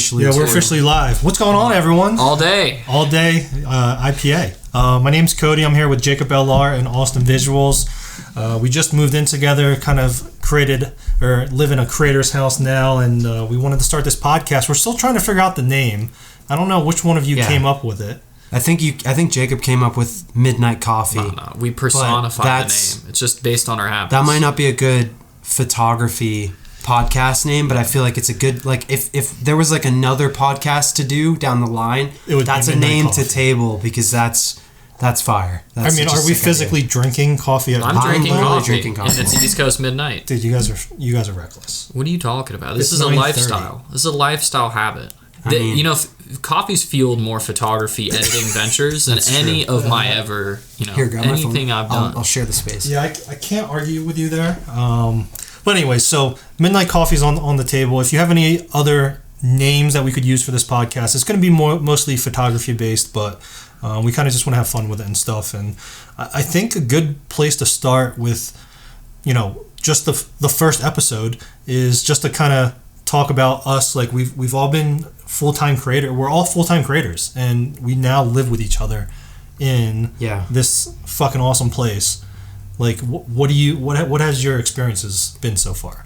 officially. Yeah, we're officially live. What's going on, everyone? All day IPA. My name's Cody. I'm here with Jacob LR and Austin Visuals. We just moved in together, kind of created or live in a creator's house now, and we wanted to start this podcast. We're still trying to figure out the name. I don't know which one of you came up with it. I think Jacob came up with Midnight Coffee. No, we personified the name. It's just based on our habits. That might not be a good photography podcast name, but I feel like it's a good, like, if there was like another podcast to do down the line, that's a name to table, because that's fire. Are we physically drinking coffee? I'm drinking coffee. And it's East Coast Midnight. Dude, you guys are reckless. What are you talking about? This is a lifestyle. This is a lifestyle habit. Coffee's fueled more photography editing ventures than any of my ever, anything I've done. I'll share the space. Yeah, I can't argue with you there. But anyway, so Midnight Coffee's on the table. If you have any other names that we could use for this podcast, it's going to be mostly photography based, but we kind of just want to have fun with it and stuff. And I think a good place to start with, just the first episode is just to kind of talk about us. Like we've all been full-time creator. We're all full-time creators, and we now live with each other in this fucking awesome place. Like, what has your experiences been so far?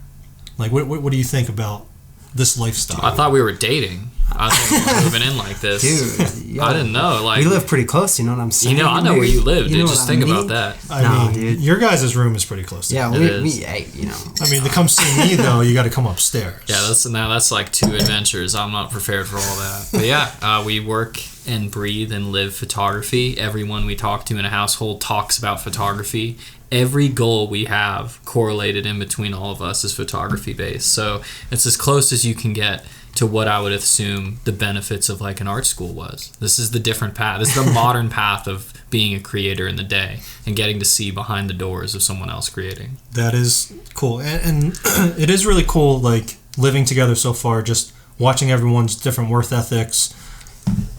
Like, what do you think about this lifestyle? I thought we were dating. I thought we were moving in like this. Dude, I didn't know. Like, we live pretty close. You know what I'm saying? I know where you live, dude. Just think about that. I mean, dude, your guys' room is pretty close. Yeah, I mean, to come see me though, you got to come upstairs. Yeah, that's like 2 adventures. I'm not prepared for all that. But yeah, we work and breathe and live photography. Everyone we talk to in a household talks about photography. Every goal we have correlated in between all of us is photography based. So it's as close as you can get to what I would assume the benefits of like an art school was. This is the different path. This is the modern path of being a creator in the day and getting to see behind the doors of someone else creating. That is cool. And it is really cool, like, living together so far, just watching everyone's different work ethics,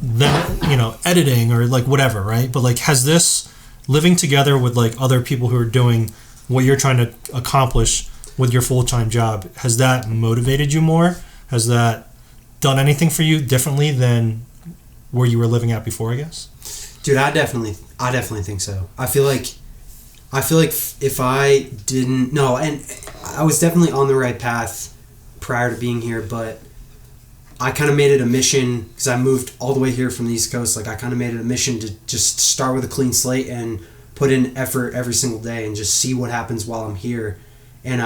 then, editing or like whatever, right? But like, has this living together with like other people who are doing what you're trying to accomplish with your full-time job, has that motivated you more? Has that done anything for you differently than where you were living at before, I guess? Dude, I definitely think so. I feel like if I didn't, and I was definitely on the right path prior to being here, but I kind of made it a mission, because I moved all the way here from the East Coast. Like, I kind of made it a mission to just start with a clean slate and put in effort every single day and just see what happens while I'm here. And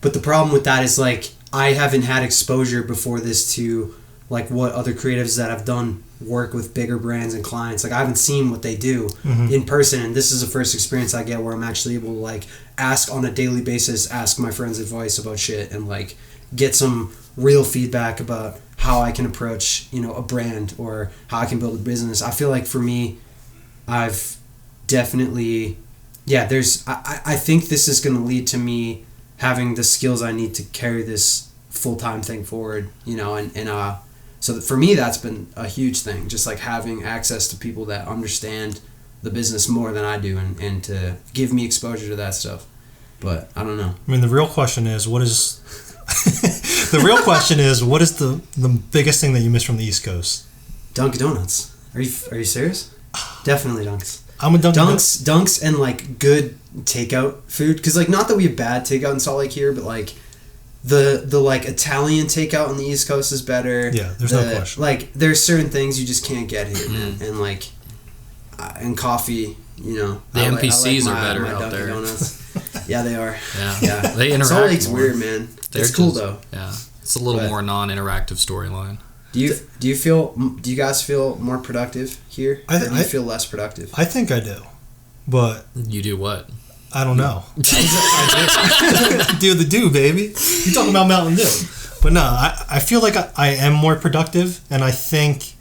but the problem with that is, like, I haven't had exposure before this to like what other creatives that have done work with bigger brands and clients. Like, I haven't seen what they do in person, and this is the first experience I get where I'm actually able to like ask on a daily basis, ask my friends advice about shit, and like get some real feedback about how I can approach, a brand or how I can build a business. I feel like for me, I've definitely, I think this is going to lead to me having the skills I need to carry this full-time thing forward, so that for me, that's been a huge thing, just like having access to people that understand the business more than I do, and to give me exposure to that stuff. But I don't know. I mean, the real question is, what is the biggest thing that you miss from the East Coast? Dunkin' Donuts. Are you serious? Definitely Dunks. I'm a Dunks and like good takeout food, because like, not that we have bad takeout in Salt Lake here, but like the like Italian takeout on the East Coast is better. Yeah, there's no question. Like, there's certain things you just can't get here, man. And like and coffee, the NPCs are better out Dunkin' there. Donuts. Yeah, they are. Yeah. They interact. Salt Lake's more. weird, man. It's cool though. Yeah, it's a little more non-interactive storyline. Do you guys feel more productive here? Or do you feel less productive? I think I do, but you do what? I don't know. Do baby. You talking about Mountain Dew? But no, I feel like I am more productive, and I think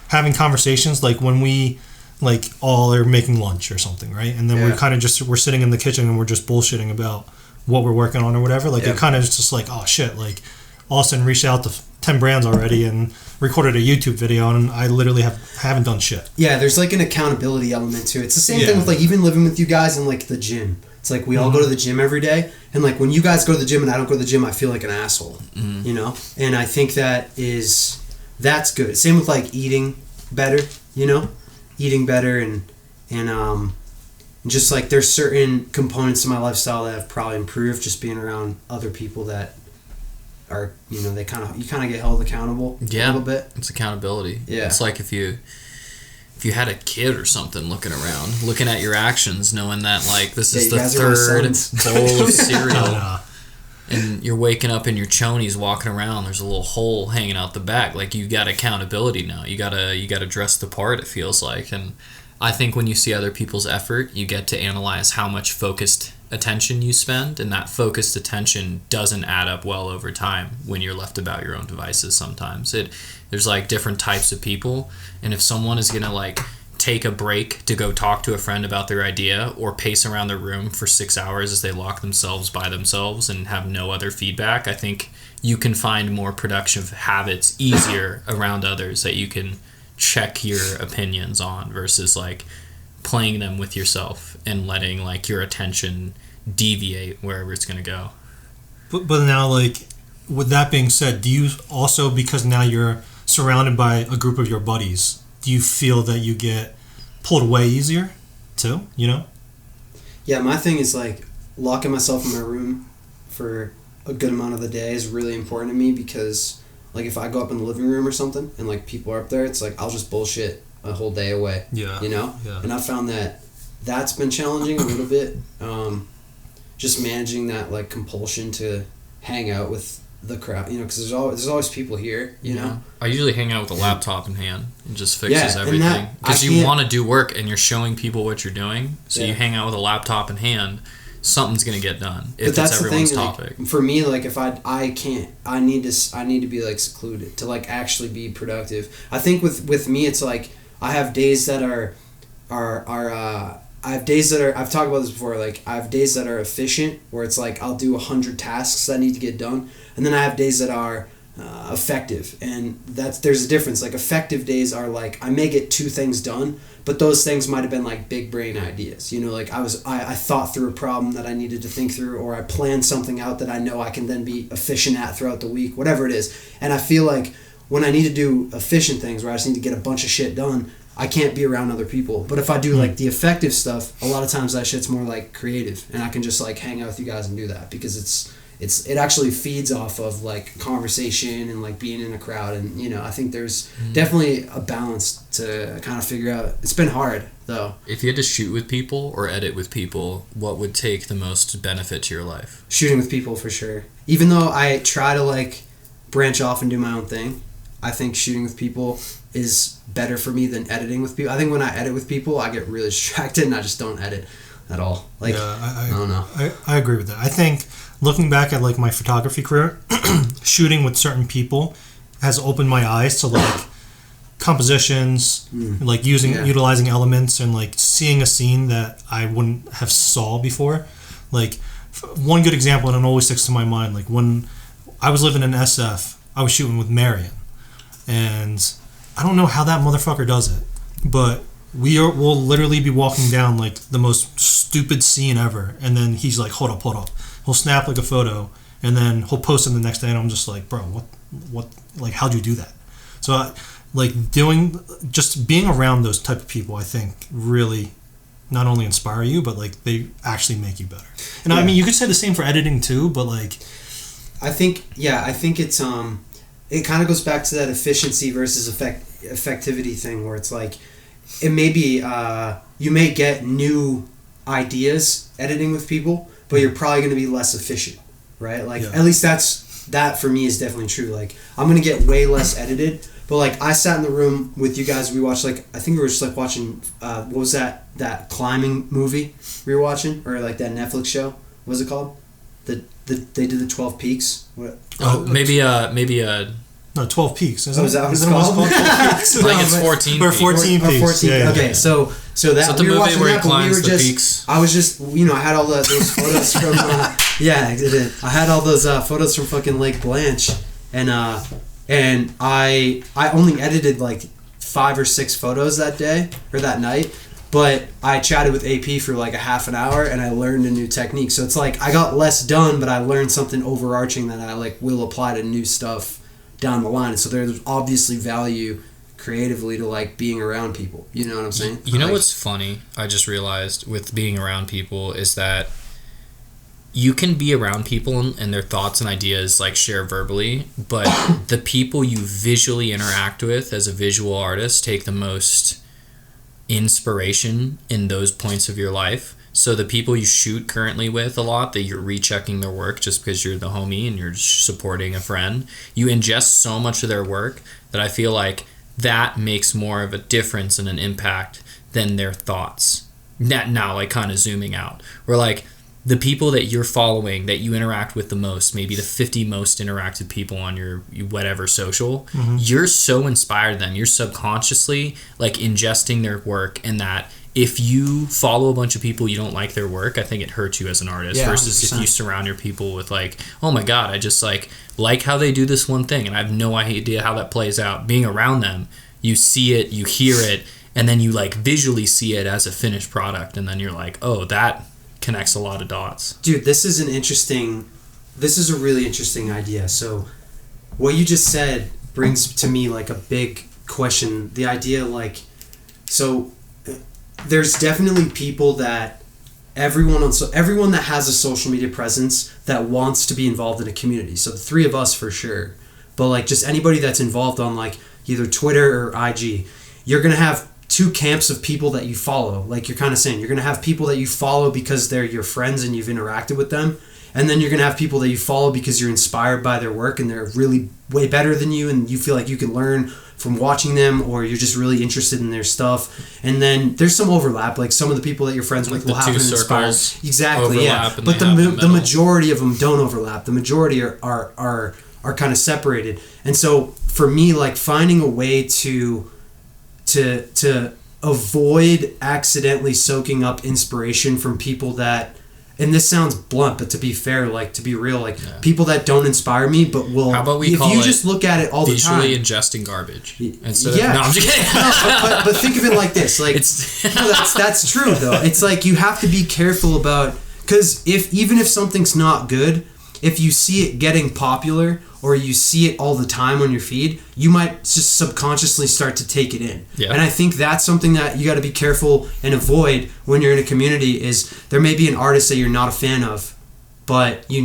having conversations like when we like all are making lunch or something, right? And then we're kind of we're sitting in the kitchen and we're just bullshitting about what we're working on or whatever. Like, it kind of is just like, oh shit, like Austin reached out to 10 brands already and recorded a YouTube video, and I literally haven't done shit. Yeah, there's like an accountability element to it. It's the same thing with like even living with you guys in like the gym. It's like we all go to the gym every day, and like when you guys go to the gym and I don't go to the gym, I feel like an asshole, you know? And I think that is that's good. Same with like eating better, you know, eating better and just like there's certain components to my lifestyle that have probably improved just being around other people that are, you know, you kind of get held accountable a little bit. It's accountability. Yeah. It's like if you had a kid or something looking around, looking at your actions, knowing that like this is the third bowl of cereal. And you're waking up and your chonies walking around. There's a little hole hanging out the back. Like you got accountability now. You gotta dress the part. It feels like, and I think when you see other people's effort, you get to analyze how much focused attention you spend, and that focused attention doesn't add up well over time when you're left about your own devices. Sometimes there's like different types of people, and if someone is gonna like take a break to go talk to a friend about their idea or pace around their room for 6 hours as they lock themselves by themselves and have no other feedback, I think you can find more productive habits easier around others that you can check your opinions on versus like playing them with yourself and letting like your attention deviate wherever it's going to go. But now, like, with that being said, do you also, because now you're surrounded by a group of your buddies, do you feel that you get pulled away easier too, you know? Yeah, my thing is like locking myself in my room for a good amount of the day is really important to me because like if I go up in the living room or something and like people are up there, it's like I'll just bullshit a whole day away. Yeah. You know? Yeah. And I found that that's been challenging a little bit. Just managing that like compulsion to hang out with the crowd, you know, because there's always people here, you know. I usually hang out with a laptop in hand and just fixes Yeah, everything because you want to do work and you're showing people what you're doing, so you hang out with a laptop in hand, something's gonna get done if it's everyone's topic. Like, for me, like if I need to be like secluded to like actually be productive. I think with me it's like I have days that are I have days that are, I've talked about this before, like I have days that are efficient where it's like I'll do 100 tasks that need to get done, and then I have days that are effective, and there's a difference. Like effective days are like I may get 2 things done, but those things might have been like big brain ideas, you know, like I thought through a problem that I needed to think through, or I planned something out that I know I can then be efficient at throughout the week, whatever it is. And I feel like when I need to do efficient things where I just need to get a bunch of shit done, I can't be around other people. But if I do like the effective stuff, a lot of times that shit's more like creative, and I can just like hang out with you guys and do that because it actually feeds off of like conversation and like being in a crowd. And you know, I think there's definitely a balance to kind of figure out. It's been hard though. If you had to shoot with people or edit with people, what would take the most benefit to your life? Shooting with people for sure. Even though I try to like branch off and do my own thing, I think shooting with people is better for me than editing with people. I think when I edit with people, I get really distracted and I just don't edit at all. Like, I don't know. I agree with that. I think looking back at like my photography career, shooting with certain people has opened my eyes to like compositions, like utilizing elements and like seeing a scene that I wouldn't have saw before. Like one good example, and it always sticks to my mind, like when I was living in SF, I was shooting with Marion, and I don't know how that motherfucker does it, but we'll literally be walking down like the most stupid scene ever, and then he's like, hold up. He'll snap like a photo, and then he'll post it the next day, and I'm just like, bro, what, like, how'd you do that? So, just being around those type of people, I think, really not only inspire you, but like they actually make you better. And I mean, you could say the same for editing too, but like, I think it's it kind of goes back to that efficiency versus effectivity thing, where it's like it may be you may get new ideas editing with people, but you're probably going to be less efficient, right? Like at least that for me is definitely true. Like I'm going to get way less edited, but like I sat in the room with you guys, we watched like, I think we were just like watching what was that climbing movie we were watching, or like that Netflix show, what was it called? They did the 12 Peaks. What? Maybe no, 12 Peaks. Is that what it's called? I think it's 14 Or Peaks. 14 Peaks. 14. Yeah, okay, yeah. so that So the we were movie watching where he that, but climbs the peaks. I was just, you know, I had all those photos from I had all those photos from fucking Lake Blanche, and I only edited like 5 or 6 photos that day or that night. But I chatted with AP for like a half an hour, and I learned a new technique. So it's like I got less done, but I learned something overarching that I like will apply to new stuff down the line. So there's obviously value creatively to like being around people. You know what I'm saying? You know like, what's funny? I just realized with being around people is that you can be around people and their thoughts and ideas like share verbally, but the people you visually interact with as a visual artist take the most inspiration in those points of your life. So the people you shoot currently with a lot, that you're rechecking their work just because you're the homie and you're supporting a friend, you ingest so much of their work that I feel like that makes more of a difference and an impact than their thoughts. Now like kind of zooming out, where like the people that you're following, that you interact with the most, maybe the 50 most interactive people on your whatever social, you're so inspired them. You're subconsciously like ingesting their work, and that if you follow a bunch of people you don't like their work, I think it hurts you as an artist. Yeah, versus 100%. if you surround your people with like, oh my God, I just like how they do this one thing and I have no idea how that plays out. Being around them, you see it, you hear it, and then you like visually see it as a finished product, and then you're like, oh, that connects a lot of dots. Dude, this is a really interesting idea. So what you just said brings to me like a big question. The idea like, so there's definitely people that everyone that has a social media presence that wants to be involved in a community. So the three of us for sure, but like just anybody that's involved on like either Twitter or IG, you're going to have two camps of people that you follow. Like you're kind of saying, you're going to have people that you follow because they're your friends and you've interacted with them. And then you're going to have people that you follow because you're inspired by their work and they're really way better than you and you feel like you can learn from watching them, or you're just really interested in their stuff. And then there's some overlap. Like some of the people that you're friends with will have an inspired. Exactly, yeah. But the majority of them don't overlap. The majority are kind of separated. And so for me, like finding a way to avoid accidentally soaking up inspiration from people that, and this sounds blunt, but to be fair, like to be real, like people that don't inspire me, but will. How about we if call you it just look at it all the time, visually ingesting garbage? Instead yeah. No, I'm just kidding. No, but think of it like this, like no, that's true though. It's like you have to be careful about, because even if something's not good, if you see it getting popular or you see it all the time on your feed, you might just subconsciously start to take it in. Yeah. And I think that's something that you got to be careful and avoid when you're in a community. Is there may be an artist that you're not a fan of, but you're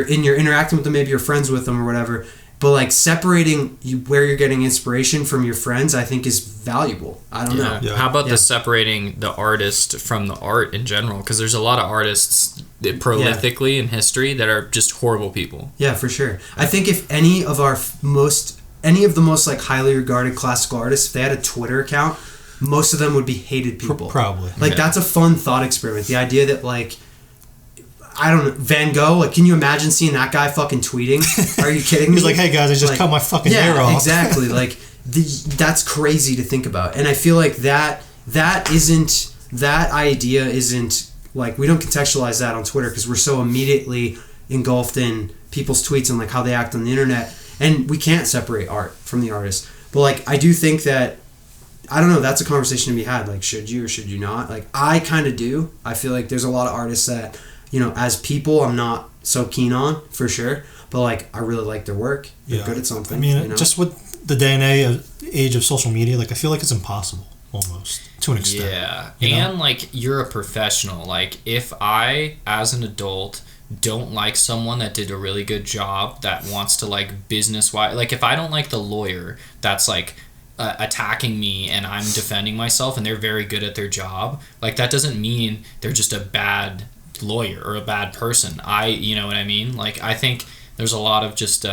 interacting with them, maybe you're friends with them or whatever. But like separating where you're getting inspiration from your friends, I think is valuable. I don't know. Yeah. How about the separating the artist from the art in general? Because there's a lot of artists prolifically in history that are just horrible people. Yeah, for sure. I think if any of the most like highly regarded classical artists, if they had a Twitter account, most of them would be hated people. Probably. Like that's a fun thought experiment. The idea that like, I don't know, Van Gogh, like, can you imagine seeing that guy fucking tweeting? Are you kidding me? He's like, hey guys, I just cut my fucking hair off. Yeah, exactly. Like, that's crazy to think about. And I feel like that idea isn't, like, we don't contextualize that on Twitter because we're so immediately engulfed in people's tweets and, like, how they act on the internet. And we can't separate art from the artist. But, like, I do think that, I don't know, that's a conversation to be had. Like, should you or should you not? Like, I kind of do. I feel like there's a lot of artists that, you know, as people, I'm not so keen on, for sure. But, like, I really like their work. They're good at something. I mean, you know? just with the day and age of social media, like, I feel like it's impossible, almost, to an extent. Yeah. And, like, you're a professional. Like, if I, as an adult, don't like someone that did a really good job, that wants to, like, business-wise... Like, if I don't like the lawyer that's, like... attacking me and I'm defending myself and they're very good at their job, like that doesn't mean they're just a bad lawyer or a bad person. You know what I mean? Like I think there's a lot of just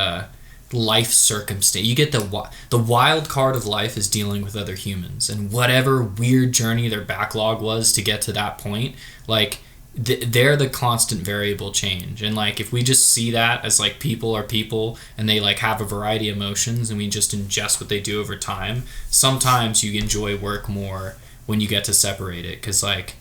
life circumstance. You get the wild card of life is dealing with other humans, and whatever weird journey their backlog was to get to that point, like they're the constant variable change. And like if we just see that as like people are people and they like have a variety of emotions and we just ingest what they do over time, sometimes you enjoy work more when you get to separate it. Because like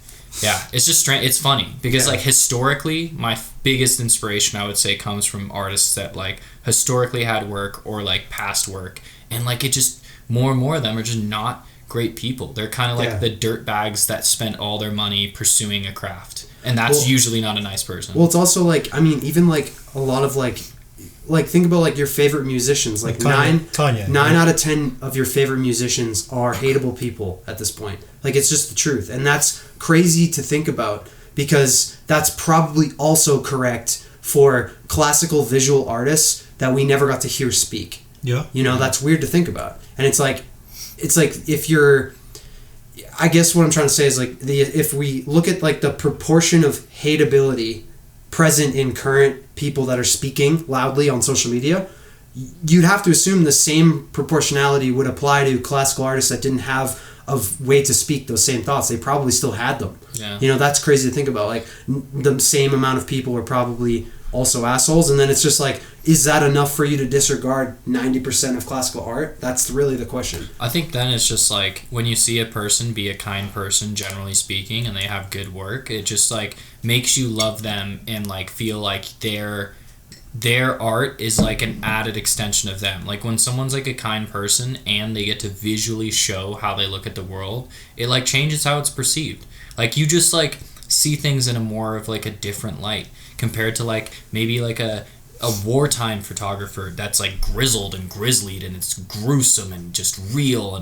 it's just strange. It's funny because like historically my biggest inspiration I would say comes from artists that like historically had work or like past work, and like it just more and more of them are just not great people. They're kind of like the dirt bags that spent all their money pursuing a craft. And that's usually not a nice person. Well, it's also like, I mean, even like a lot of like think about like your favorite musicians. Like Kanye. 9 out of 10 of your favorite musicians are hateable people at this point. Like, it's just the truth, and that's crazy to think about because that's probably also correct for classical visual artists that we never got to hear speak. Yeah. You know, that's weird to think about, and it's like if you're. I guess what I'm trying to say is like if we look at like the proportion of hateability present in current people that are speaking loudly on social media, you'd have to assume the same proportionality would apply to classical artists that didn't have a way to speak those same thoughts. They probably still had them. Yeah. You know, that's crazy to think about. Like the same amount of people were probably also assholes, and then it's just like, is that enough for you to disregard 90% of classical art? That's really the question. I think then it's just like when you see a person be a kind person, generally speaking, and they have good work, it just like makes you love them and like feel like their art is like an added extension of them. Like when someone's like a kind person and they get to visually show how they look at the world, it like changes how it's perceived. Like you just like see things in a more of like a different light compared to like maybe like a wartime photographer that's like grizzled and grizzlied and it's gruesome and just real,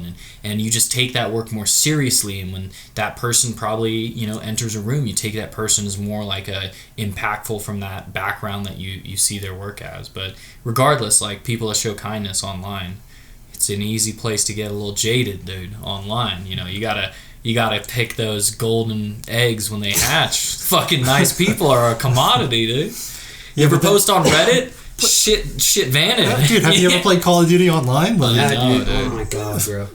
and you just take that work more seriously, and when that person probably, you know, enters a room, you take that person as more like a impactful from that background that you see their work as. But regardless, like people that show kindness online, it's an easy place to get a little jaded, dude. Online, you know, you gotta pick those golden eggs when they hatch. Fucking nice people are a commodity, dude. You ever post on Reddit? Shit vanity. Dude, have you ever played Call of Duty online? Like, Yeah, No, dude. dude. Oh my god, bro.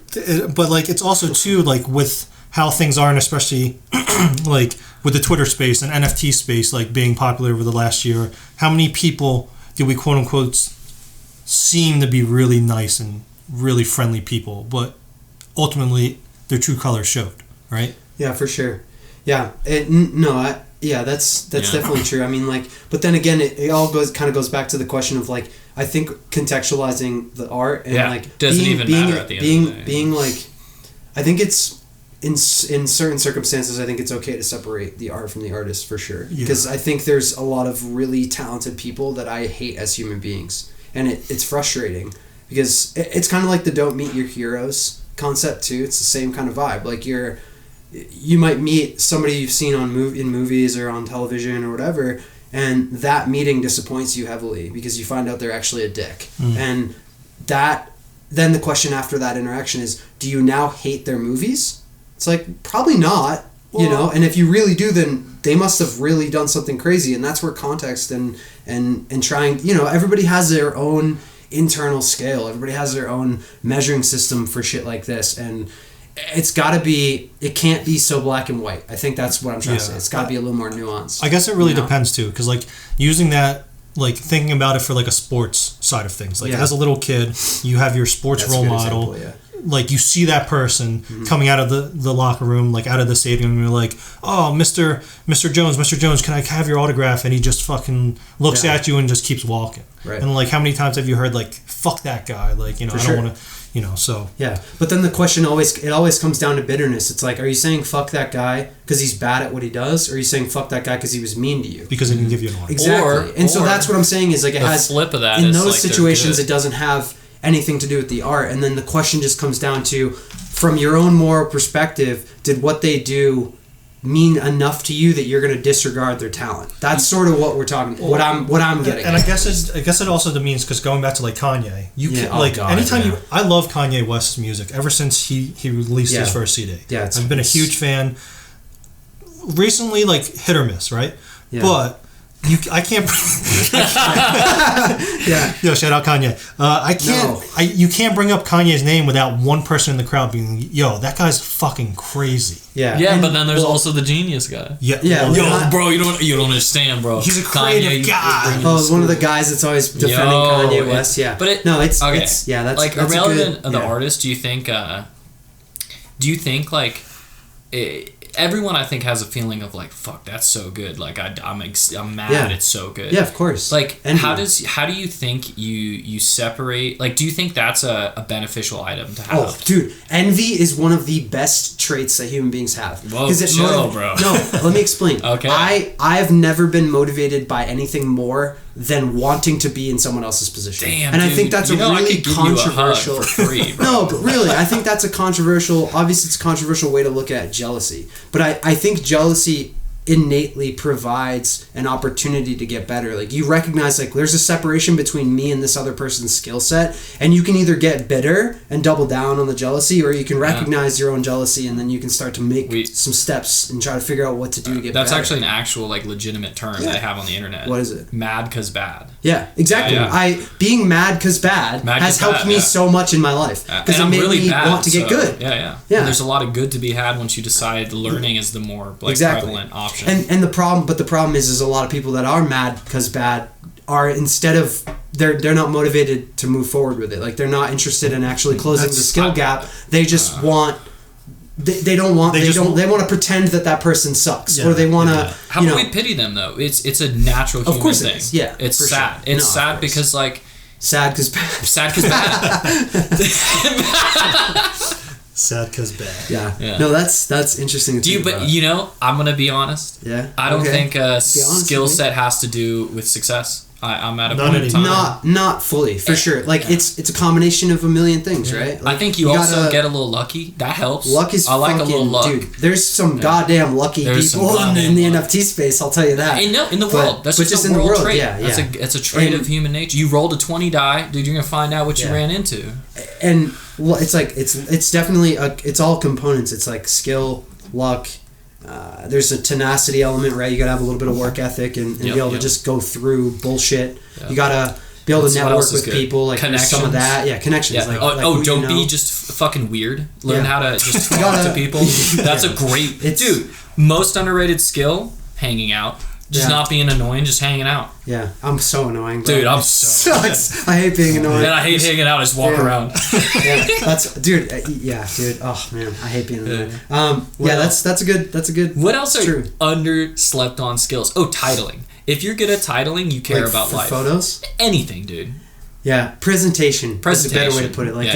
But like it's also too like with how things are, and especially like with the Twitter space and NFT space like being popular over the last year, how many people did we quote unquote seem to be really nice and really friendly people, but ultimately their true colors showed, right? Yeah, for sure. Yeah, that's Yeah. definitely true. I mean, like, but then again, it all goes back to the question of like, I think contextualizing the art and like doesn't even matter at the end of the day. being like, I think it's in certain circumstances, I think it's okay to separate the art from the artist for sure, because I think there's a lot of really talented people that I hate as human beings, and it's frustrating because it's kind of like the don't meet your heroes concept too. It's the same kind of vibe. Like you might meet somebody you've seen in movies or on television or whatever, and that meeting disappoints you heavily because you find out they're actually a dick. And then the question after that interaction is, do you now hate their movies? It's like, probably not, you know, and if you really do, then they must have really done something crazy, and that's where context and trying, you know, everybody has their own internal scale, everybody has their own measuring system for shit like this, and it can't be so black and white. I think that's what I'm trying to say. It's got to be a little more nuanced. I guess it really depends too, because like using that, like thinking about it for like a sports side of things. Like as a little kid, you have your sports role model. Example, Like you see that person coming out of the locker room, like out of the stadium, and you're like, "Oh, Mr. Jones, can I have your autograph?" And he just fucking looks at you and just keeps walking. Right. And like, how many times have you heard like, "Fuck that guy," like, you know, I don't want to. You know, so yeah, but then the question always comes down to bitterness. It's like, are you saying fuck that guy because he's bad at what he does, or are you saying fuck that guy because he was mean to you? Because he can give you an autograph. Exactly. So that's what I'm saying is like it has flip of that in is those like situations it doesn't have anything to do with the art, and then the question just comes down to, from your own moral perspective, did what they do mean enough to you that you're going to disregard their talent? That's sort of what we're talking. What I'm getting. And at. I guess it also means, because going back to like Kanye, anytime I love Kanye West's music ever since he released his first CD. Yeah, I've been a huge fan. Recently, like hit or miss, right? Yeah. But I can't. Yo, shout out Kanye. I can't. No. You can't bring up Kanye's name without one person in the crowd being, "Yo, that guy's fucking crazy." Yeah, but then there's also the genius guy. Yeah. Yo, bro, you don't understand, bro. He's a creative guy. Oh, one of the guys that's always defending Kanye West. Yeah, but it's okay. That's like that's irrelevant of the artist. Do you think like everyone I think has a feeling of like, fuck, that's so good. Like I'm mad it's so good. Yeah, of course. Like how do you think you separate, like, do you think that's a beneficial item to have? Oh, dude, envy is one of the best traits that human beings have. Whoa, chill, bro. No, let me explain. Okay. I have never been motivated by anything more than wanting to be in someone else's position. Damn, and dude, I think that's a I really could give you a hug controversial. for free, bro. No, but really, I think that's a controversial. Obviously, it's a controversial way to look at jealousy. But I think jealousy innately provides an opportunity to get better. Like, you recognize, like, there's a separation between me and this other person's skill set, and you can either get bitter and double down on the jealousy, or you can recognize your own jealousy, and then you can start to make some steps and try to figure out what to do to get That's better. actually an actual, like, legitimate term they have on the internet. What is it? Mad 'cause bad. Yeah, exactly. Yeah. Being mad 'cause bad has helped me so much in my life, because it made me want to get good. Yeah. Yeah. And there's a lot of good to be had once you decide learning is the more, like, prevalent option. And the problem is a lot of people that are mad because bad are, instead of, they're not motivated to move forward with it. Like, they're not interested in actually closing the skill gap. They just want. They want to pretend that person sucks, or they want to. How about we pity them though? It's a natural human of course thing. It is. Yeah, it's sad. Sure. It's sad because, like, sad because bad. Sad because bad. Sad because bad. Yeah. No, that's interesting. But you know, I'm gonna be honest. Yeah. I don't think a skill set has to do with success. I'm at a Not point in time. Not fully, for sure. Like, it's a combination of a million things, right? Like, I think you also get a little lucky. That helps. Luck is I like fucking, a little luck. dude. There's some goddamn lucky people in the NFT space. I'll tell you that. In the world, that's just a in world the world trait. Yeah. It's a trait of human nature. You rolled a 20 die, dude. You're gonna find out what you ran into. And it's like it's definitely it's all components. It's like skill, luck. There's a tenacity element, right? You gotta have a little bit of work ethic and be able to just go through bullshit. Yep. You gotta be able to network with people, like some of that. Yeah, connections. Yeah. Like don't be just fucking weird. Learn how to just talk to people. That's a great dude. Most underrated skill: hanging out. Just not being annoying, just hanging out. Yeah, I'm so annoying. Bro. Dude, I'm so sucks. I hate being annoying. Man, I hate hanging out. I just walk around. Dude. Oh man, I hate being annoying. That's a good. What else are underslept on skills? Oh, titling. If you're good at titling, you care about life. Photos. Anything, dude. Yeah, presentation. Is a better way to put it. Like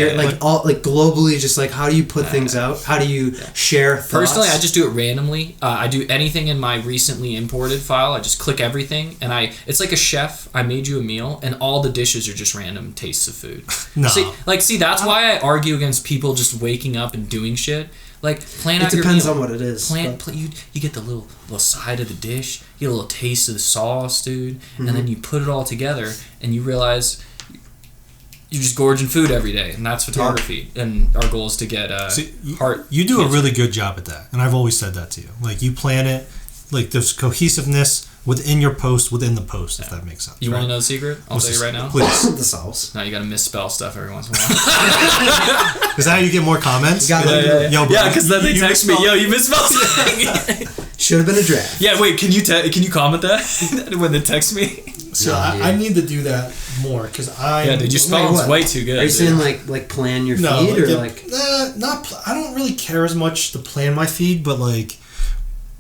globally, just like, how do you put things out? How do you share thoughts? Personally, I just do it randomly. I do anything in my recently imported file. I just click everything, and it's like a chef. I made you a meal, and all the dishes are just random tastes of food. No. See, that's why I argue against people just waking up and doing shit. Like, plan out your meal. It depends on what it is. You get the little side of the dish, you get a little taste of the sauce, dude, and then you put it all together, and you realize you're just gorging food every day, and that's photography. And our goal is to get heart. You do a really good job at that, and I've always said that to you. Like, you plan it, like, there's cohesiveness within your post, within the post, if that makes sense. You want to know the secret? I'll tell you right now. Please. The sauce. No, you got to misspell stuff every once in a while. Is that how you get more comments? Yeah, because then they text me, yo, you misspelled something. Should have been a draft. Yeah, wait, can you comment that when they text me? So I need to do that more, because dude, you spell it way too good. Are you saying like plan your feed or like? I don't really care as much to plan my feed, but like,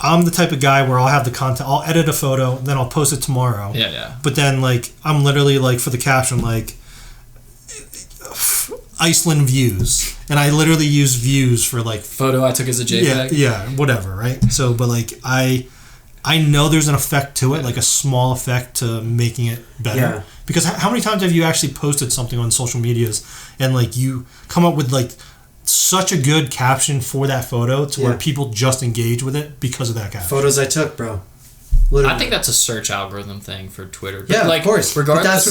I'm the type of guy where I'll have the content. I'll edit a photo, then I'll post it tomorrow. Yeah. But then, like, I'm literally, like, for the caption, like, Iceland views, and I literally use views for, like, photo I took as a JPEG. Yeah, whatever, right? So, but like, I know there's an effect to it, like a small effect to making it better. Yeah. Because how many times have you actually posted something on social medias and like you come up with like such a good caption for that photo to where people just engage with it because of that caption? Photos I took, bro. Literally. I think that's a search algorithm thing for Twitter. But like, of course. Regardless,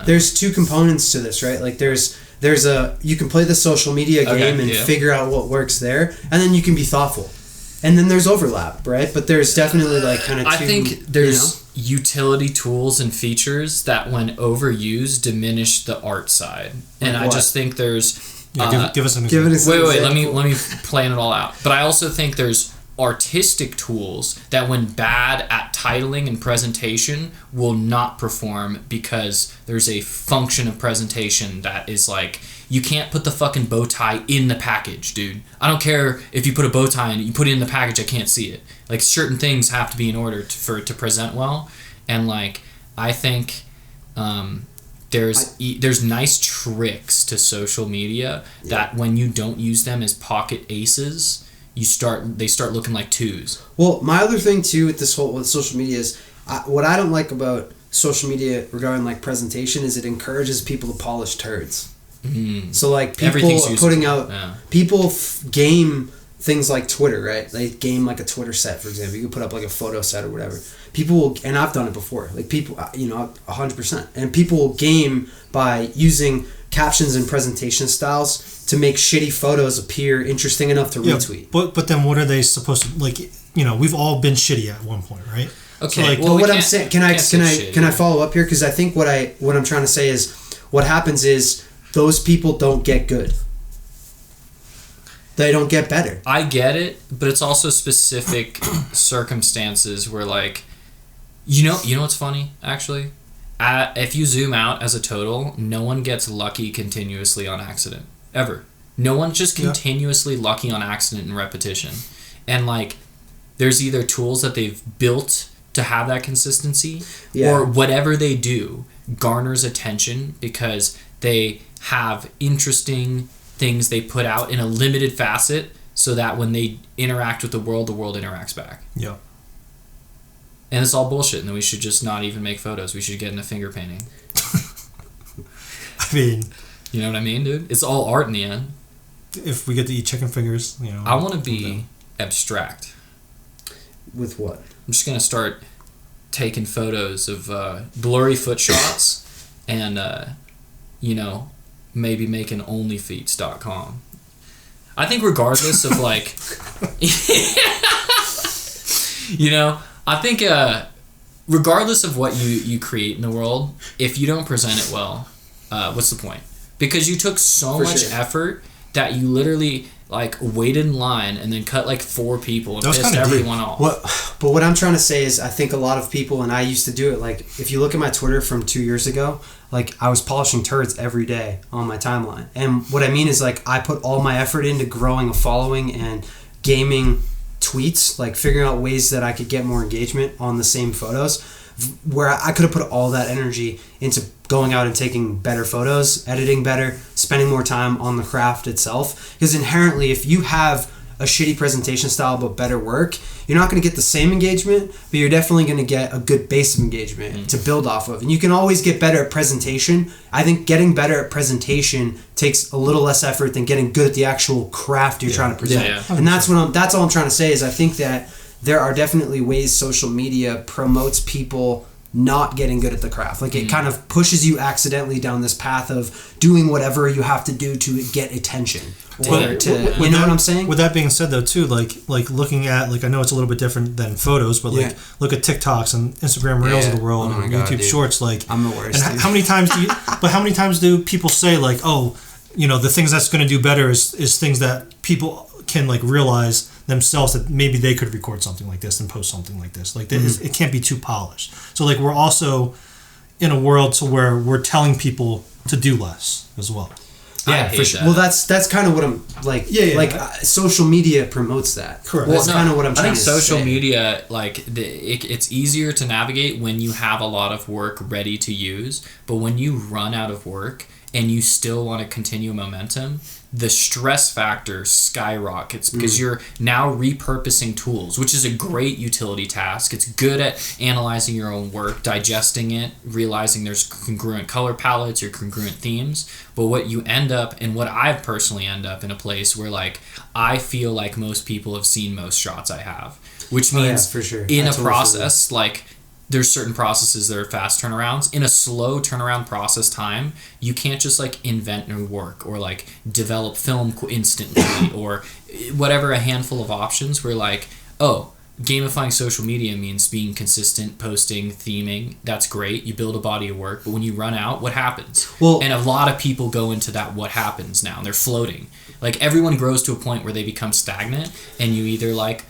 there's two components to this, right? Like there's you can play the social media game and figure out what works there, and then you can be thoughtful. And then there's overlap, right? But there's definitely like kind of two. I think there's utility tools and features that, when overused, diminish the art side. And I just think there's. Give us an example. Wait. Let me plan it all out. But I also think there's artistic tools that, when bad at titling and presentation, will not perform because there's a function of presentation that is like, you can't put the fucking bow tie in the package, dude. I don't care if you put a bow tie in it, you put it in the package, I can't see it. Like, certain things have to be in order for it to present well. And like, I think there's nice tricks to social media that when you don't use them as pocket aces, they start looking like twos. Well, my other thing too with this whole with social media is what I don't like about social media regarding like presentation is it encourages people to polish turds. Mm. So like people Everything's are putting useful. out people game things like Twitter, right? They game like a Twitter set, for example. You can put up like a photo set or whatever. People will, and I've done it before. Like people, 100%. And people will game by using captions and presentation styles to make shitty photos appear interesting enough to retweet. But then what are they supposed to like? We've all been shitty at one point, right? Okay. So like, well, what I'm saying, can I follow up here? Because I think what I'm trying to say is what happens is those people don't get good. They don't get better. I get it, but it's also specific circumstances where, like, you know what's funny, actually? If you zoom out as a total, no one gets lucky continuously on accident. Ever. No one's just continuously lucky on accident and repetition. And, like, there's either tools that they've built to have that consistency, or whatever they do garners attention because they have interesting things they put out in a limited facet so that when they interact with the world interacts back. Yeah. And it's all bullshit, and then we should just not even make photos. We should get into finger painting. I mean... You know what I mean, dude? It's all art in the end. If we get to eat chicken fingers, I want to be abstract. With what? I'm just going to start taking photos of blurry foot shots and, maybe making onlyfeets.com. I think regardless of, like... I think regardless of what you create in the world, if you don't present it well, what's the point? Because you took so much effort that you literally like waited in line and then cut like 4 people and pissed everyone off. But what I'm trying to say is I think a lot of people, and I used to do it, like if you look at my Twitter from 2 years ago, like I was polishing turds every day on my timeline. And what I mean is like I put all my effort into growing a following and gaming tweets, like figuring out ways that I could get more engagement on the same photos, where I could have put all that energy into going out and taking better photos, editing better, spending more time on the craft itself. Because inherently, if you have a shitty presentation style but better work, you're not going to get the same engagement, but you're definitely going to get a good base of engagement to build off of. And you can always get better at presentation. I think getting better at presentation takes a little less effort than getting good at the actual craft you're trying to present. And that's all I'm trying to say is I think that there are definitely ways social media promotes people not getting good at the craft. Like it kind of pushes you accidentally down this path of doing whatever you have to do to get attention. You know what I'm saying? With that being said, though, too, like looking at, like, I know it's a little bit different than photos, but like look at TikToks and Instagram Reels of the world and YouTube Shorts. Like, I'm the worst. And how many times do people say like, oh, the things that's going to do better is things that people can like realize themselves that maybe they could record something like this and post something like this. Like it can't be too polished. So like we're also in a world to where we're telling people to do less as well. Yeah, for sure. Well, that's kind of what I'm like. Social media promotes that. Correct. Well, that's kind of what I'm trying to say. I think social media, like, it's easier to navigate when you have a lot of work ready to use. But when you run out of work and you still want to continue momentum, the stress factor skyrockets because you're now repurposing tools, which is a great utility task. It's good at analyzing your own work, digesting it, realizing there's congruent color palettes or congruent themes. But what you end up, and what I personally end up in a place where like I feel like most people have seen most shots I have, which means for sure. in a process like there's certain processes that are fast turnarounds. In a slow turnaround process time, you can't just like invent new work or like develop film instantly or whatever, a handful of options where like, oh, gamifying social media means being consistent, posting, theming. That's great. You build a body of work, but when you run out, what happens? Well, and a lot of people go into that what happens now, and they're floating. Like everyone grows to a point where they become stagnant, and you either like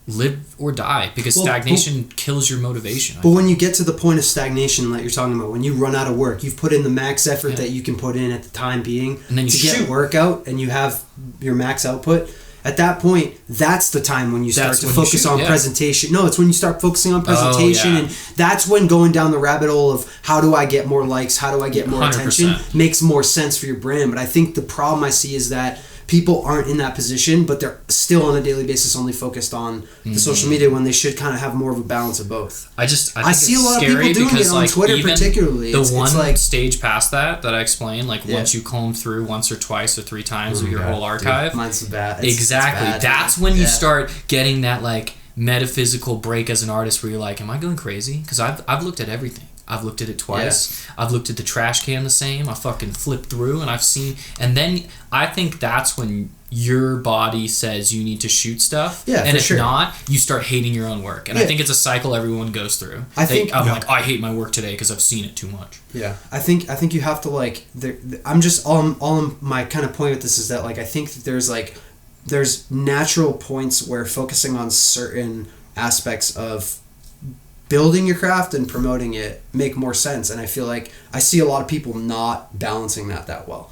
live or die because stagnation kills your motivation. But when you get to the point of stagnation that you're talking about, when you run out of work, you've put in the max effort that you can put in at the time being and then you get work out and you have your max output. At that point, that's the time when you start to focus on presentation. No, it's when you start focusing on presentation, and that's when going down the rabbit hole of how do I get more likes, how do I get more 100%. Attention makes more sense for your brand. But I think the problem I see is that people aren't in that position, but they're still on a daily basis only focused on the social media when they should kind of have more of a balance of both. I think see a lot of scary people doing because, it on like, Twitter even particularly. The It's one like, stage past that I explained, like once you comb through once or twice or 3 times of your whole dude, archive. mine's bad. Exactly. It's bad, That's when you start getting that like metaphysical break as an artist where you're like, am I going crazy? Because I've looked at everything. I've looked at it twice. Yeah. I've looked at the trash can the same. I fucking flipped through and I've seen, and then I think that's when your body says you need to shoot stuff. Yeah, and if sure. not, you start hating your own work. And I think it's a cycle everyone goes through. I'm like, I hate my work today because I've seen it too much. Yeah, I think you have to like. I'm just all my kind of point with this is that like I think that there's natural points where focusing on certain aspects of building your craft and promoting it make more sense, and I feel like I see a lot of people not balancing that well.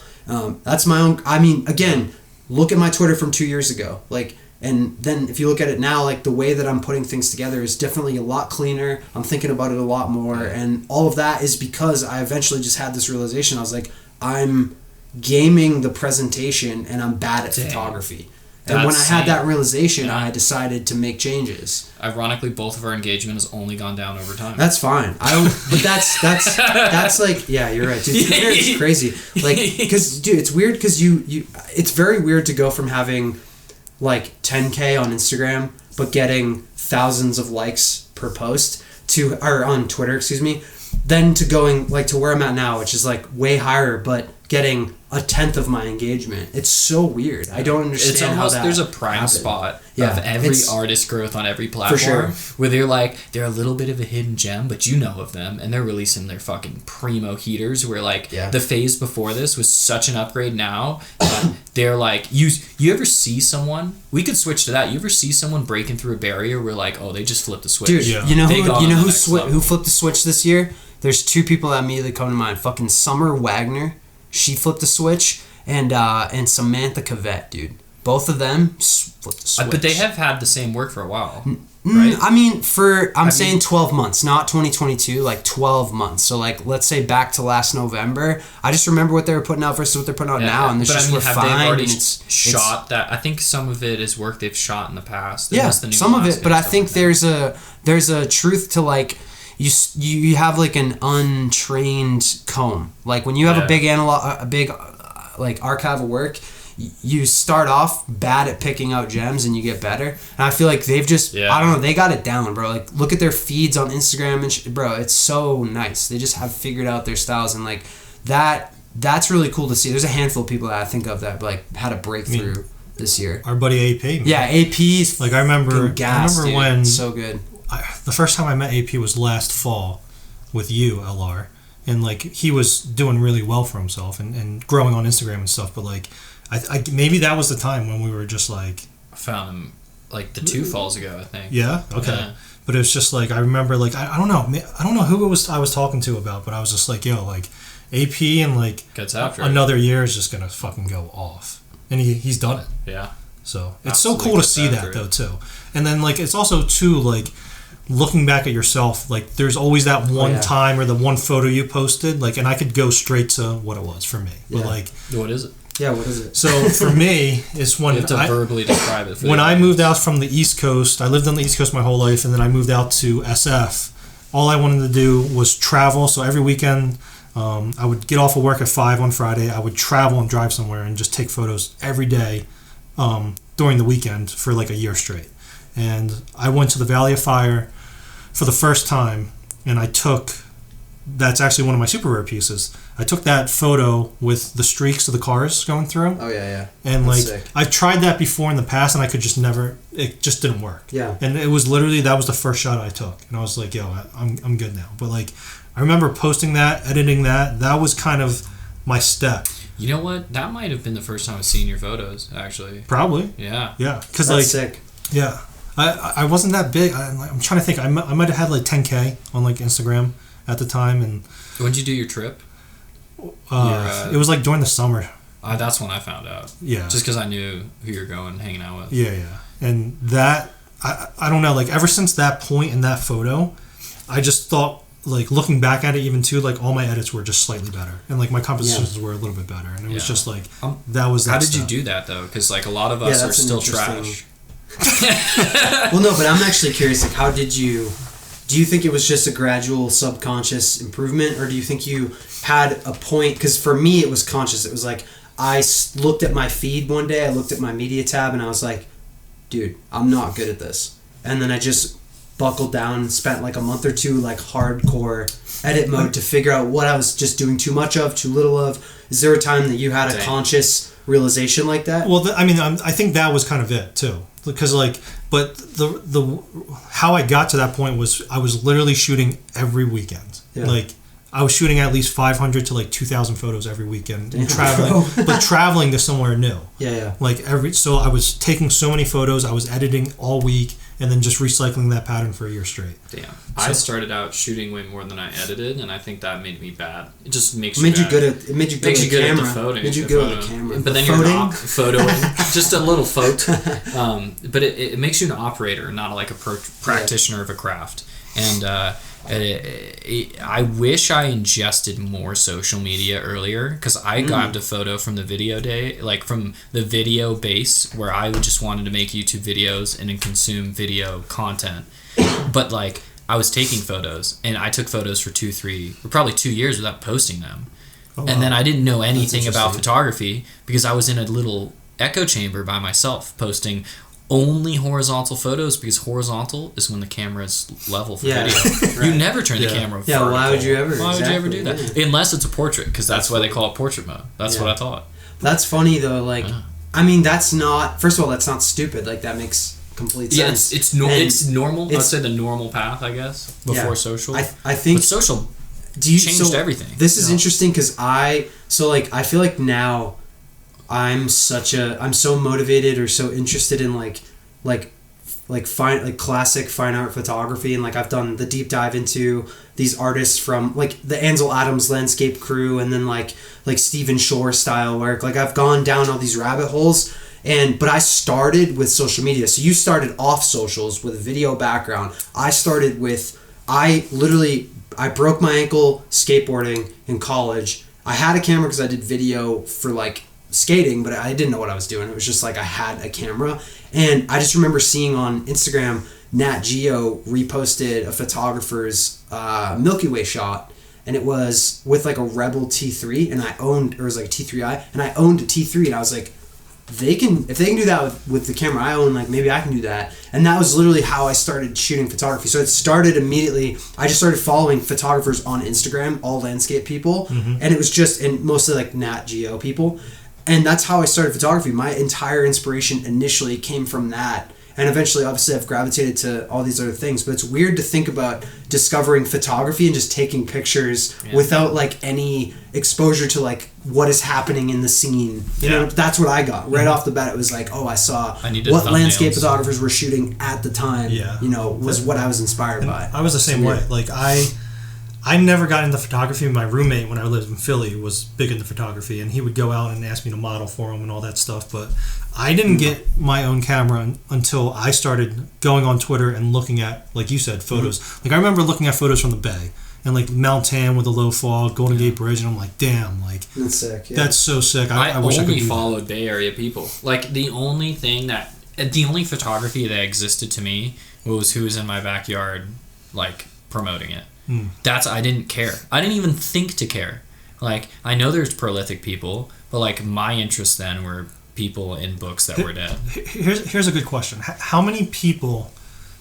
That's my own. I mean, again, look at my Twitter from 2 years ago, like, and then if you look at it now, like the way that I'm putting things together is definitely a lot cleaner. I'm thinking about it a lot more, and all of that is because I eventually just had this realization. I was like, I'm gaming the presentation, and I'm bad at photography. And when I had that realization, I decided to make changes. Ironically, both of our engagement has only gone down over time. That's fine. But that's like, yeah, you're right, dude. It's crazy. Like, because, dude, it's weird because it's very weird to go from having like 10K on Instagram, but getting thousands of likes per post or on Twitter, excuse me, then to going like to where I'm at now, which is like way higher, but getting a tenth of my engagement. It's so weird. I don't understand it's almost, how that there's a prime happened. spot of every artist growth on every platform, for sure, where they're a little bit of a hidden gem, but you know of them, and they're releasing their fucking primo heaters, where like the phase before this was such an upgrade now. They're like, you ever see someone, we could switch to that, you ever see someone breaking through a barrier where like, oh, they just flipped the switch? Dude, you know who flipped the switch this year? There's 2 people that immediately come to mind. Fucking Summer Wagner, she flipped the switch, and Samantha Cavett, dude. Both of them flipped the switch. But they have had the same work for a while, right? I mean, I'm saying 12 months, not 2022, like 12 months. So like, let's say back to last November. I just remember what they were putting out versus what they're putting out now, and it's just refined. They've already shot that? I think some of it is work they've shot in the past. Yeah, some of it, but I think there's a truth to like. You have like an untrained comb. Like when you have a big like archive of work, you start off bad at picking out gems and you get better. And I feel like they've just I don't know, they got it down, bro. Like look at their feeds on Instagram and bro, it's so nice. They just have figured out their styles, and like that's really cool to see. There's a handful of people that I think of that like had a breakthrough this year. Our buddy AP. Man. Yeah, AP's like I remember when so good. The first time I met AP was last fall with you, LR, and like he was doing really well for himself and growing on Instagram and stuff. But like, I maybe that was the time when we were just like. I found him like the 2 falls ago, I think. Yeah. Okay. Yeah. But it was just like I remember like I don't know who it was I was talking to about, but I was just like, yo, like AP and like another year is just gonna fucking go off, and he's done it. Yeah. So it's so cool to see that though too, and then like it's also too like. Looking back at yourself, like there's always that one time or the one photo you posted, like, and I could go straight to what it was for me. But like, what is it? Yeah, what is it? So for me, it's when you have to verbally describe it. When I moved out from the East Coast, I lived on the East Coast my whole life, and then I moved out to SF. All I wanted to do was travel. So every weekend, I would get off of work at 5 on Friday. I would travel and drive somewhere and just take photos every day during the weekend for like a year straight. And I went to the Valley of Fire for the first time, and that's actually one of my super rare pieces. I took that photo with the streaks of the cars going through. Oh yeah. And that's like sick. I've tried that before in the past, and I could just never. It just didn't work. Yeah. And it was literally that was the first shot I took, and I was like, yo, I'm good now. But like, I remember posting that, editing that. That was kind of my step. You know what? That might have been the first time I've seen your photos, actually. Probably. Yeah. Yeah, because like sick. Yeah. I wasn't that big. I'm trying to think. I might have had like 10K on like Instagram at the time. And when'd you do your trip? It was like during the summer. That's when I found out. Yeah. Just because I knew who you're going hanging out with. Yeah. And that I don't know. Like ever since that point in that photo, I just thought like looking back at it even too, like all my edits were just slightly better, and like my compositions were a little bit better, and it was just like that was. How did you do that though? Because like a lot of us are still trash. Well, no, but I'm actually curious. Like, how did you? Do you think it was just a gradual subconscious improvement, or do you think you had a point? Because for me, it was conscious. It was like I looked at my feed one day. I looked at my media tab, and I was like, "Dude, I'm not good at this." And then I just buckled down and spent like a month or two like hardcore edit mode to figure out what I was just doing too much of, too little of. Is there a time that you had a conscious realization like that? Well, I think that was kind of it too, because like, but the how I got to that point was I was literally shooting every weekend. Like I was shooting at least 500 to like 2,000 photos every weekend, and traveling to somewhere new. Like so I was taking so many photos. I was editing all week, and then just recycling that pattern for a year straight. Damn. I started out shooting way more than I edited, and I think that made me bad. It just makes you good at the camera. Made you good at the camera. But then you're not photoing. Just a little photo. But it makes you an operator, not like a practitioner of a craft. And I wish I ingested more social media earlier, because I grabbed a photo from the video day, like from the video base, where I just wanted to make YouTube videos and then consume video content. But like I was taking photos, and I took photos for probably 2 years without posting them. Oh, wow. And then I didn't know anything about photography because I was in a little echo chamber by myself, posting only horizontal photos, because horizontal is when the camera is level for video. Right. You never turn the camera vertical. Why would you ever? Why would you ever do that? Yeah. Unless it's a portrait, because that's why they call it portrait mode. That's what I thought. That's funny though. Like, I mean, that's not. First of all, that's not stupid. Like that makes complete sense. Yeah, it's normal. I'd say the normal path, I guess, before social. I think. But social changed everything. This is interesting because I feel like now I'm so motivated or so interested in classic fine art photography, and like I've done the deep dive into these artists from like the Ansel Adams landscape crew, and then like Stephen Shore style work. Like I've gone down all these rabbit holes, but I started with social media. So you started off socials with a video background. I started with I broke my ankle skateboarding in college. I had a camera because I did video for like skating, but I didn't know what I was doing. It was just like I had a camera, and I just remember seeing on Instagram Nat Geo reposted a photographer's Milky Way shot, and it was with like a Rebel T3, and it was like a T3i, and I owned a T3, and I was like, if they can do that with the camera I own, like maybe I can do that. And that was literally how I started shooting photography. So it started immediately. I just started following photographers on Instagram, all landscape people, and it was and mostly like Nat Geo people. And that's how I started photography. My entire inspiration initially came from that. And eventually, obviously, I've gravitated to all these other things. But it's weird to think about discovering photography and just taking pictures without like any exposure to like what is happening in the scene. You know, that's what I got. Right off the bat, it was like, I saw what landscape photographers were shooting at the time. You know, was what I was inspired by. I was the same way. Like I never got into photography. My roommate, when I lived in Philly, was big into photography, and he would go out and ask me to model for him and all that stuff. But I didn't get my own camera until I started going on Twitter and looking at, like you said, photos. Like I remember looking at photos from the Bay and like Mount Tam with the low fog, Golden Gate Bridge, and I'm like, damn, like that's sick. That's so sick. I wish I could do followed that. Bay Area people. Like the only photography that existed to me was who was in my backyard, like promoting it. I didn't care. I didn't even think to care. Like, I know there's prolific people, but like my interests then were people in books that were dead. Here's a good question. How many people,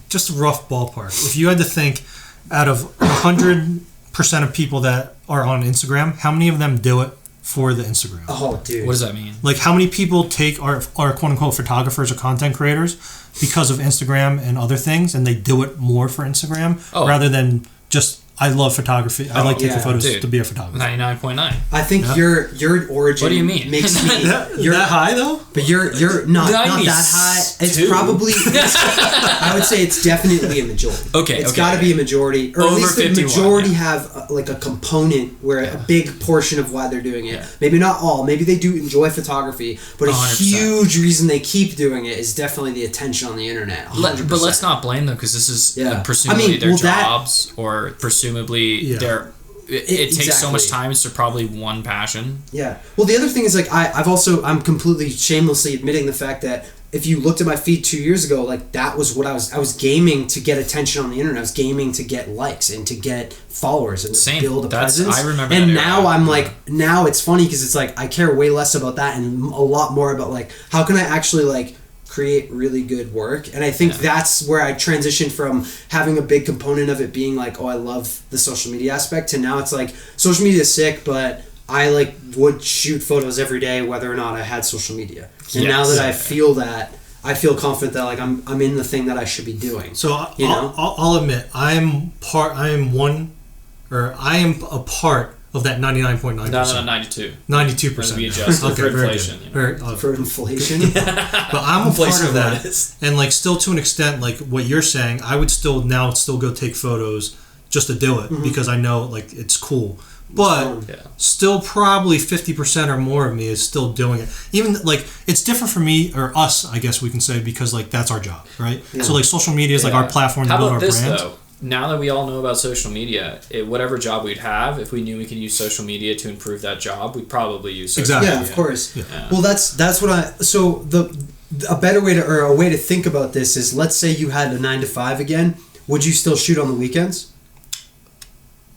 just a rough ballpark, if you had to think out of 100% of people that are on Instagram, how many of them do it for the Instagram? Oh, dude. What does that mean? Like, how many people are quote-unquote photographers or content creators because of Instagram and other things, and they do it more for Instagram rather than just, I love photography. I like taking photos to be a photographer. 99.9. I think your origin. What do you mean? Makes me. You're that high though. But you're not that high. It's probably. I would say it's definitely a majority. Okay. It's got to be a majority, or over at least the 51, majority have like a component where a big portion of why they're doing it. Maybe not all. Maybe they do enjoy photography, but 100%. A huge reason they keep doing it is definitely the attention on the internet. 100%. But let's not blame them, because this is pursuing their jobs or pursuing presumably it takes so much time. It's probably one passion. Yeah. Well, the other thing is like I'm completely shamelessly admitting the fact that if you looked at my feed 2 years ago, like that was what I was gaming to get attention on the internet. I was gaming to get likes and to get followers and to build a presence. I remember. And now I'm like, now it's funny because it's like I care way less about that and a lot more about like how can I actually like create really good work. And I think that's where I transitioned from having a big component of it being like, oh, I love the social media aspect, to now it's like social media is sick, but I like would shoot photos every day whether or not I had social media. And now that I feel that, I feel confident that like I'm in the thing that I should be doing. So I'll admit I am a part of that 99.9%. No, 92. 92%. We adjust for inflation. For inflation. But I'm a part of that. And like still to an extent, like what you're saying, I would still go take photos just to do it because I know like it's cool. But still probably 50% or more of me is still doing it. Even like it's different for me or us, I guess we can say, because like that's our job, right? Yeah. So like social media is like our platform to build our brand. Though? Now that we all know about social media, whatever job we'd have, if we knew we could use social media to improve that job, we'd probably use social media. Yeah, of course. Yeah. Well, that's what so a better way or a way to think about this is, let's say you had a 9 to 5 again, would you still shoot on the weekends?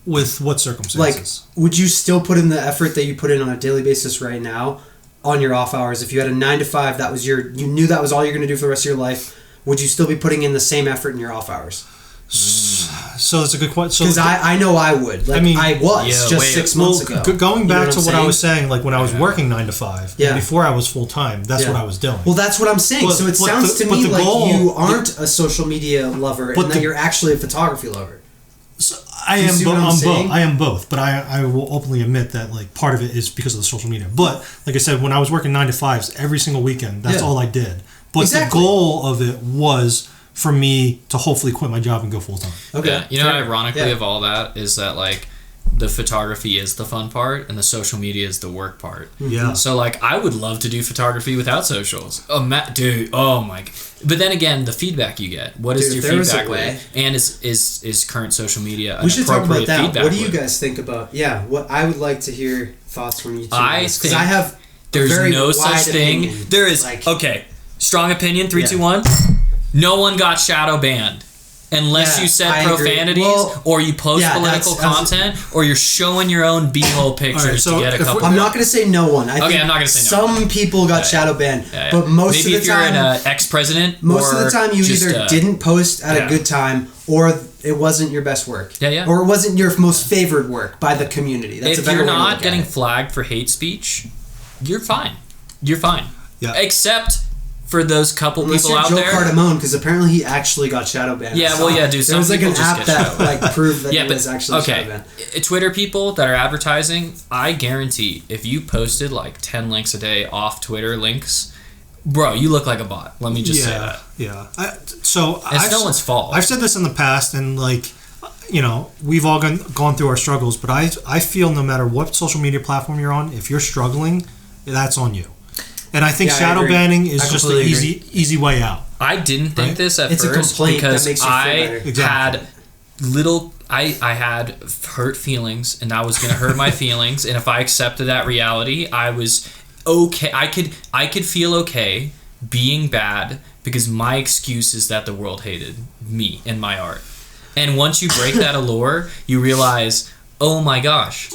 With what circumstances? Like, would you still put in the effort that you put in on a daily basis right now on your off hours? If you had a 9 to 5, you knew that was all you're going to do for the rest of your life, would you still be putting in the same effort in your off hours? So that's a good question. Because I know I would. Like, I was 6 months ago. Going back to what I was saying, like when I was working 9 to 5, before I was full time, that's what I was doing. Well, that's what I'm saying. So it sounds to me like you aren't a social media lover, and that you're actually a photography lover. So I am both, but I will openly admit that like part of it is because of the social media. But like I said, when I was working 9 to 5s every single weekend, that's all I did. But the goal of it was for me to hopefully quit my job and go full time. Okay. Yeah. Ironically of all that is that like the photography is the fun part and the social media is the work part. Yeah. So like I would love to do photography without socials. Oh, dude. Oh my. But then again, the feedback you get. What is your feedback rate? And is current social media an We should talk about that. Feedback what do you guys think about? Yeah. What I would like to hear thoughts from you two. Because I have there's very no such thing. Opinion. There is okay. Strong opinion. 3, 2, 1. No one got shadow banned. Unless you said profanities or you post political content or you're showing your own b-hole pictures to get a couple. I'm not going to say no one. I'm not going to say no one. Some people got shadow banned, but most Maybe of the time, if you're an ex-president, most of the time you either didn't post at a good time or it wasn't your best work. Or it wasn't your most favored work by the community. That's if you're not getting flagged for hate speech, you're fine. You're fine. Yeah. Except for those couple people out there. Joe Cardamone, because apparently he actually got shadow banned. Yeah, well, dude. There was like an app that proved that he was actually shadow banned. Twitter people that are advertising, I guarantee if you posted like 10 links a day off Twitter links, bro, you look like a bot. Let me just say that. Yeah. It's no one's fault. I've said this in the past, and like, you know, we've all gone through our struggles, but I feel no matter what social media platform you're on, if you're struggling, that's on you. And I think shadow banning is just the easy way out. I didn't think this at first because I had I had hurt feelings, and that was going to hurt my feelings. And if I accepted that reality, I was okay. I could feel okay being bad because my excuse is that the world hated me and my art. And once you break that allure, you realize, oh my gosh,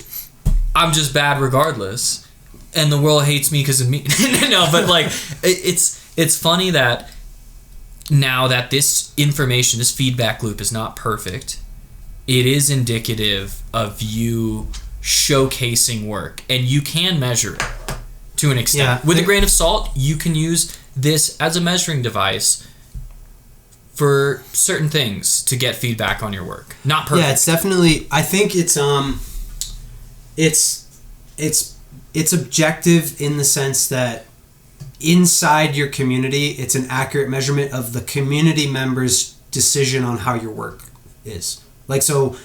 I'm just bad regardless. And the world hates me because of me. No, but like it's funny that now that this information, this feedback loop is not perfect, it is indicative of you showcasing work, and you can measure it to an extent. With a grain of salt, you can use this as a measuring device for certain things to get feedback on your work. Not perfect. Yeah, it's definitely. I think it's objective in the sense that inside your community, it's an accurate measurement of the community members' decision on how your work is. Like, so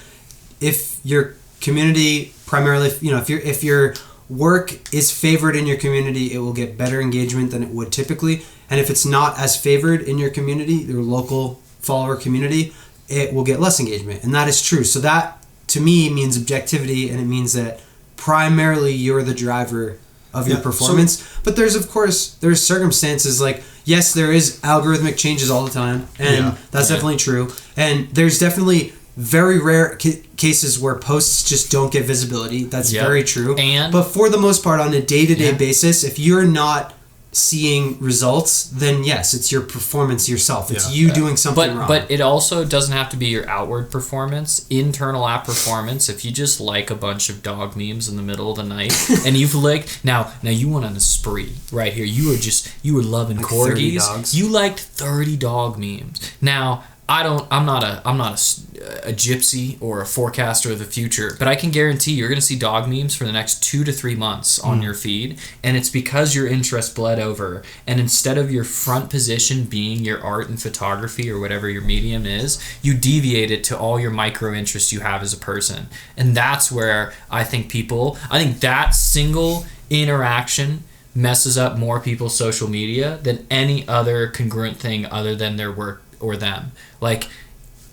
if your community primarily, you know, if your work is favored in your community, it will get better engagement than it would typically. And if it's not as favored in your community, your local follower community, it will get less engagement. And that is true. So that to me means objectivity, and it means that primarily you're the driver of your performance. But there's circumstances like, yes, there is algorithmic changes all the time, and that's definitely true. And there's definitely very rare cases where posts just don't get visibility. That's very true. But for the most part, on a day-to-day basis, if you're not seeing results, then yes, it's your performance yourself. It's you doing something wrong. But it also doesn't have to be your outward performance. Internal app performance, if you just like a bunch of dog memes in the middle of the night and you've liked now you went on a spree right here. You were loving like corgis. You liked 30 dog memes. Now I'm not a gypsy or a forecaster of the future, but I can guarantee you're going to see dog memes for the next 2 to 3 months on your feed, and it's because your interest bled over, and instead of your front position being your art and photography or whatever your medium is, you deviate it to all your micro interests you have as a person. And that's where I think that single interaction messes up more people's social media than any other congruent thing other than their work or them. Like,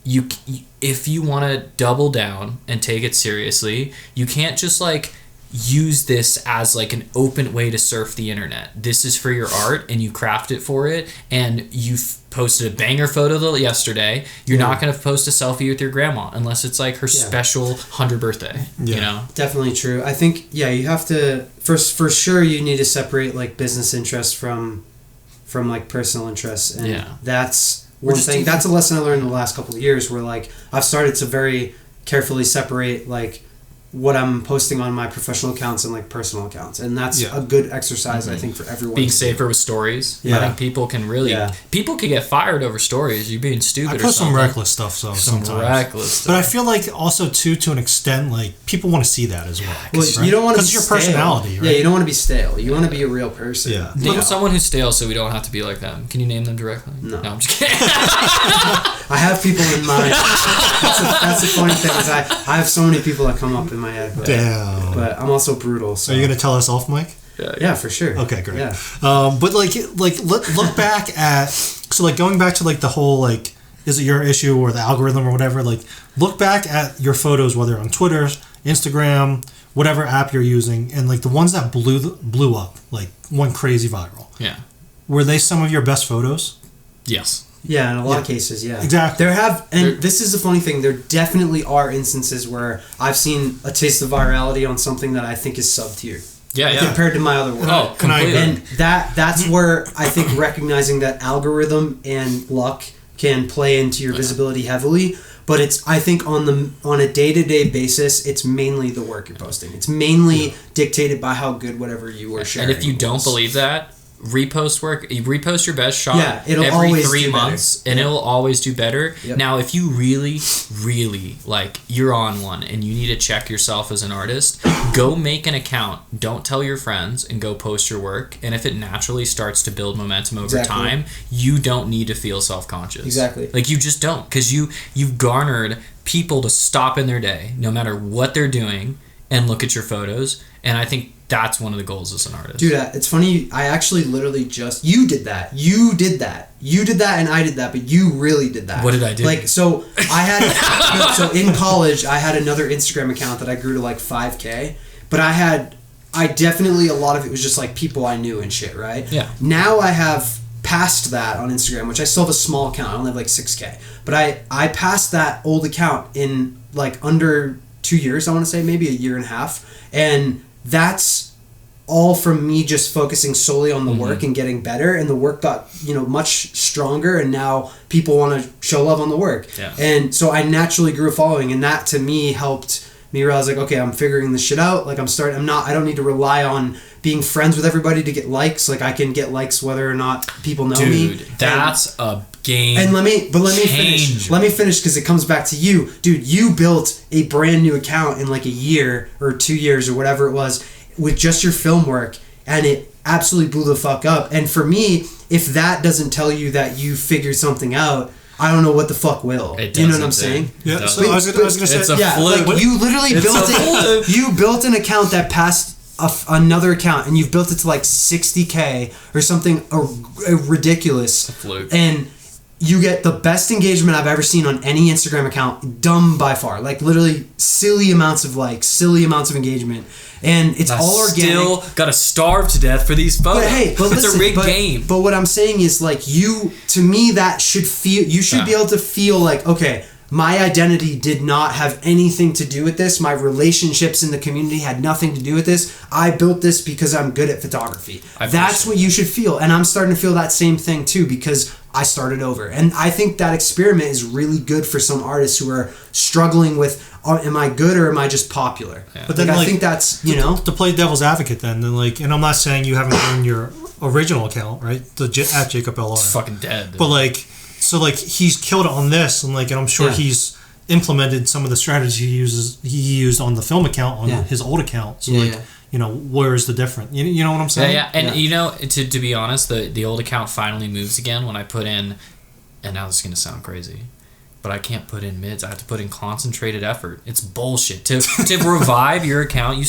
if you want to double down and take it seriously, you can't just like use this as like an open way to surf the internet. This is for your art, and you craft it for it, and you've posted a banger photo yesterday. You're not going to post a selfie with your grandma unless it's like her special 100th birthday. You know, definitely true. I think you have to for sure you need to separate like business interests from like personal interests, and that's one thing. That's a lesson I learned in the last couple of years, where like I've started to very carefully separate like what I'm posting on my professional accounts and like personal accounts, and that's a good exercise I think for everyone. Being safer with stories. I think people can really people can get fired over stories. You're being stupid. I post some reckless stuff, so sometimes reckless stuff. But I feel like also too, to an extent, like people want to see that as well. Well, right? You don't want to be your personality, right? Yeah, you don't want to be stale. You want to be a real person. Yeah. Name someone who's stale, so we don't have to be like them. Can you name them directly? No, I'm just kidding. I have people in mind. That's the funny thing is I have so many people that come up in my head. But I'm also brutal. So. Are you gonna tell us off mic? Yeah, for sure. Okay, great. Yeah. But like look back at going back to like the whole like, is it your issue or the algorithm or whatever? Like look back at your photos, whether on Twitter, Instagram, whatever app you're using, and like the ones that blew up, like went crazy viral. Yeah. Were they some of your best photos? Yes. Yeah, in a lot of cases, exactly. This is the funny thing. There definitely are instances where I've seen a taste of virality on something that I think is sub tier. Compared to my other work. Oh, completely. And that's where I think recognizing that algorithm and luck can play into your visibility heavily. But I think on a day-to-day basis, it's mainly the work you're posting. It's mainly dictated by how good whatever you were sharing. And if you don't believe that, repost your best shot every 3 months, and it'll always do better. Now if you really like, you're on one and you need to check yourself as an artist, go make an account, don't tell your friends, and go post your work. And if it naturally starts to build momentum over time, you don't need to feel self-conscious. Like you just don't, because you've garnered people to stop in their day no matter what they're doing and look at your photos. And I think that's one of the goals as an artist. Dude, it's funny. I actually literally you did that. You did that, and I did that, but you really did that. What did I do? Like, so I had, so in college, I had another Instagram account that I grew to like 5K, but I definitely, a lot of it was just like people I knew and shit, right? Yeah. Now I have passed that on Instagram, which I still have a small account. I only have like 6K, but I passed that old account in like under 2 years, I want to say, maybe a year and a half. And that's all from me just focusing solely on the work and getting better, and the work got much stronger, and now people want to show love on the work. And so I naturally grew a following, and that to me helped me realize like, okay, I'm figuring this shit out. Like I don't need to rely on being friends with everybody to get likes. Like I can get likes whether or not people know me. Dude, that's a game. And let me finish. Let me finish, because it comes back to you. Dude, you built a brand new account in like a year or 2 years or whatever it was with just your film work, and it absolutely blew the fuck up. And for me, if that doesn't tell you that you figured something out, I don't know what the fuck will. You know what I'm saying? Yeah. So I was gonna say, it's a fluke. Like you literally you built an account that passed another account, and you've built it to like 60K or something ridiculous. A fluke. And you get the best engagement I've ever seen on any Instagram account, dumb by far. Like literally silly amounts of likes, silly amounts of engagement. And it's all organic. Still gotta starve to death for these photos. But hey, it's a rigged game. But what I'm saying is like to me that should feel, you should be able to feel like, okay, my identity did not have anything to do with this. My relationships in the community had nothing to do with this. I built this because I'm good at photography. That's what you should feel. And I'm starting to feel that same thing too, because I started over. And I think that experiment is really good for some artists who are struggling with, am I good or am I just popular? Yeah. But then I think that's, to play devil's advocate then like, and I'm not saying you haven't earned your original account, right? At Jacob LR. It's fucking dead. Dude. But like, so like he's killed it on this, and like, and I'm sure he's implemented some of the strategy he used on the film account on his old account. So where is the difference? You know what I'm saying? Yeah. And to be honest, the old account finally moves again when I put in, and now this is gonna sound crazy, but I can't put in mids. I have to put in concentrated effort. It's bullshit. To revive your account, you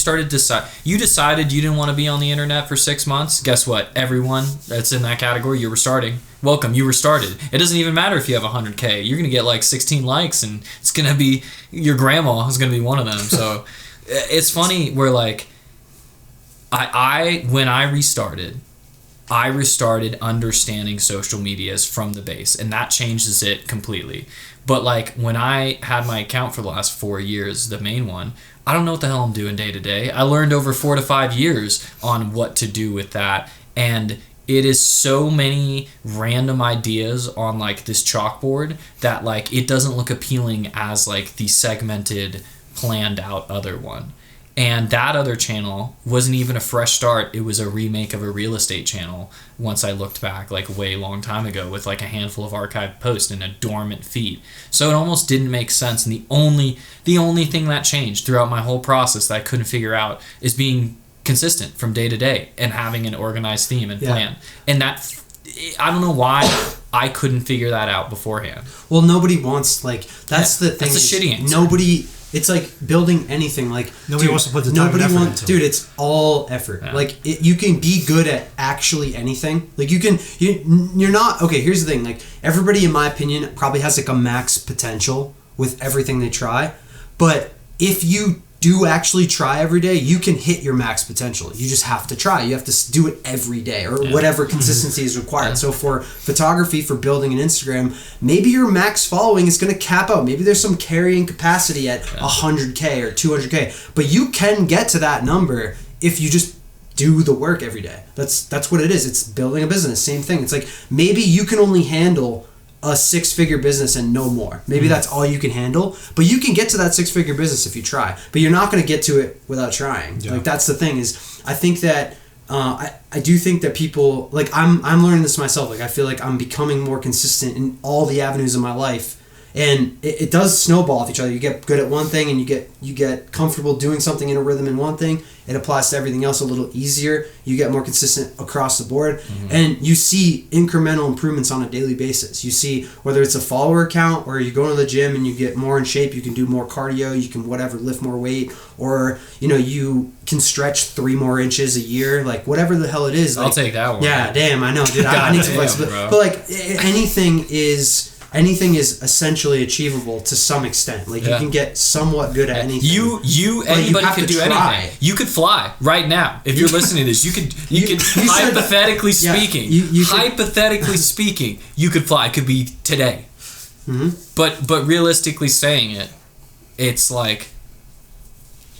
decided you didn't want to be on the internet for 6 months. Guess what? Everyone that's in that category, you're restarting. Welcome, you restarted. It doesn't even matter if you have 100K. You're gonna get like 16 likes, and it's gonna be your grandma is gonna be one of them. So it's funny where like when I restarted understanding social medias from the base, and that changes it completely. But like when I had my account for the last 4 years, the main one, I don't know what the hell I'm doing day to day. I learned over 4 to 5 years on what to do with that, and it is so many random ideas on like this chalkboard that like it doesn't look appealing as like the segmented, planned out other one. And that other channel wasn't even a fresh start. It was a remake of a real estate channel once I looked back like way long time ago with like a handful of archived posts and a dormant feed. So it almost didn't make sense. And the only thing that changed throughout my whole process that I couldn't figure out is being consistent from day to day and having an organized theme and plan. And that, I don't know why I couldn't figure that out beforehand. Well, nobody wants, like, that's the thing. That's a shitty answer. It's like building anything. Like nobody wants to put the time and effort into it. Dude, it's all effort. Yeah. Like you can be good at actually anything. Like you're not. Okay, here's the thing. Like everybody, in my opinion, probably has like a max potential with everything they try. But if you do actually try every day, you can hit your max potential. You just have to try. You have to do it every day or whatever consistency is required. So for photography, for building an Instagram, maybe your max following is going to cap out. Maybe there's some carrying capacity at 100K or 200K, but you can get to that number if you just do the work every day. That's what it is. It's building a business. Same thing. It's like maybe you can only handle a 6-figure business and no more. Maybe that's all you can handle, but you can get to that 6-figure business if you try, but you're not going to get to it without trying. Like that's the thing is I think that I do think that people, like I'm learning this myself. Like I feel like I'm becoming more consistent in all the avenues of my life, and it does snowball with each other. You get good at one thing and you get comfortable doing something in a rhythm in one thing. It applies to everything else a little easier. You get more consistent across the board, and you see incremental improvements on a daily basis. You see whether it's a follower count or you go to the gym and you get more in shape, you can do more cardio, you can lift more weight, or you can stretch 3 more inches a year, like whatever the hell it is. I'll take that one. Yeah, damn, I know, dude. I need to flex, but like anything is essentially achievable to some extent. Like you can get somewhat good at anything. Anybody can do anything. You could fly right now if you're listening to this. You could hypothetically speaking. Hypothetically speaking, you could fly. It could be today. But realistically saying it, it's like,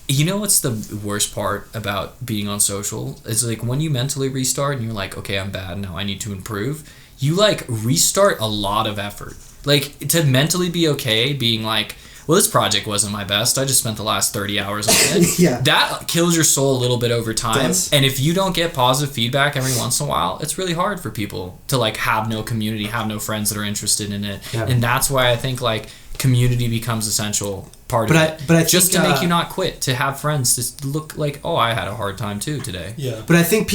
what's the worst part about being on social? It's like when you mentally restart and you're like, okay, I'm bad now. I need to improve. You like restart a lot of effort. Like to mentally be okay being like, well, this project wasn't my best. I just spent the last 30 hours on it. That kills your soul a little bit over time. And if you don't get positive feedback every once in a while, it's really hard for people to like have no community, have no friends that are interested in it. And that's why I think like community becomes essential part of it. But I just think, to make you not quit, to have friends to look like, oh, I had a hard time too today. Yeah. But I think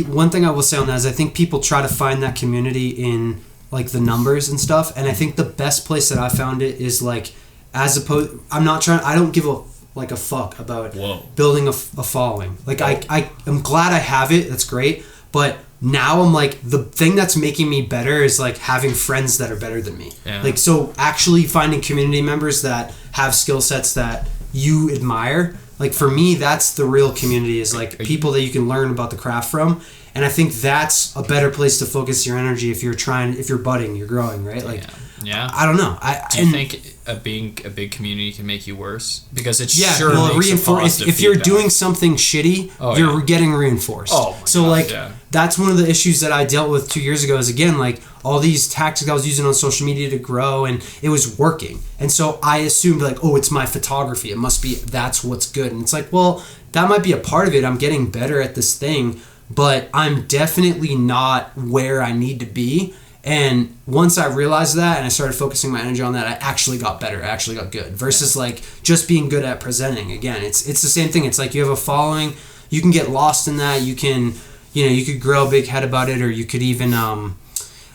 one thing I will say on that is I think people try to find that community in like the numbers and stuff. And I think the best place that I found it is like, I don't give a fuck about building a following. Like I am glad I have it. That's great. But now I'm like, the thing that's making me better is like having friends that are better than me. Yeah. Like, so actually finding community members that have skill sets that you admire. Like for me, that's the real community, is like people that you can learn about the craft from. And I think that's a better place to focus your energy if you're budding, you're growing, right? Like, yeah. I don't know. Do you think being a big community can make you worse? Because it yeah, sure well, makes a positive if you're feedback. doing something shitty, you're getting reinforced. Oh, my so God, like yeah. that's one of the issues that I dealt with 2 years ago. Is again like all these tactics I was using on social media to grow, and it was working. And so I assumed like, oh, it's my photography. It must be, that's what's good. And it's like, well, that might be a part of it. I'm getting better at this thing, but I'm definitely not where I need to be. And once I realized that and I started focusing my energy on that, I actually got better. I actually got good. Versus like just being good at presenting. Again, it's the same thing. It's like you have a following, you can get lost in that. You can, you could grow a big head about it, or you could even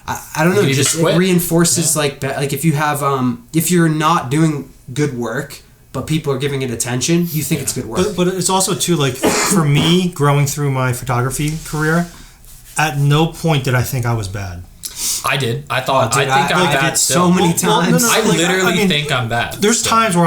I don't know. Just it reinforces like if you have if you're not doing good work, but people are giving it attention, you think it's good work. But it's also too like for me growing through my photography career, at no point did I think I was bad. I did. I thought. Dude, I think I'm bad did still. so many times. I literally think I'm bad. There's times where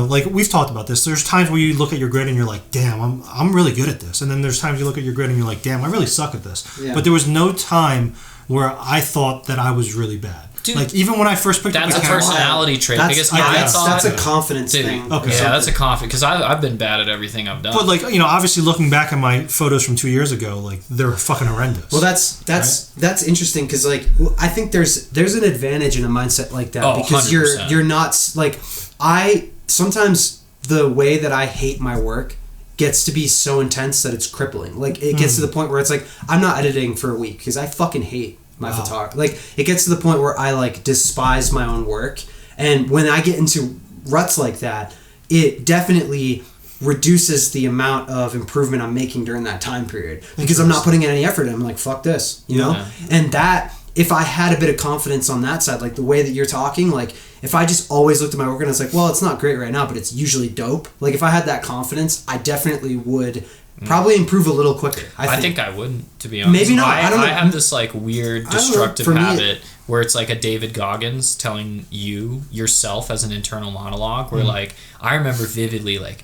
like we've talked about this. There's times where you look at your grid and you're like, damn, I'm really good at this. And then there's times you look at your grid and you're like, damn, I really suck at this. Yeah. But there was no time where I thought that I was really bad. Dude, like even when I first picked up that's a personality trait. Because that's a confidence thing. Okay, yeah, that's a confidence. Because I've been bad at everything I've done. But like obviously looking back at my photos from 2 years ago, like they're fucking horrendous. Well, that's interesting because like I think there's an advantage in a mindset like that because 100%. you're not like I sometimes the way that I hate my work gets to be so intense that it's crippling. Like it gets to the point where it's like I'm not editing for a week because I fucking hate my photography. Like it gets to the point where I like despise my own work, and when I get into ruts like that, it definitely reduces the amount of improvement I'm making during that time period because I'm not putting in any effort. I'm like, fuck this, you know? And that, if I had a bit of confidence on that side, like the way that you're talking, like if I just always looked at my work and it's like, well, it's not great right now, but it's usually dope. Like if I had that confidence, I definitely would probably improve a little quicker. I think I wouldn't, to be honest. Maybe not. I don't know. I have this like weird destructive habit where it's like a David Goggins telling yourself as an internal monologue where like I remember vividly like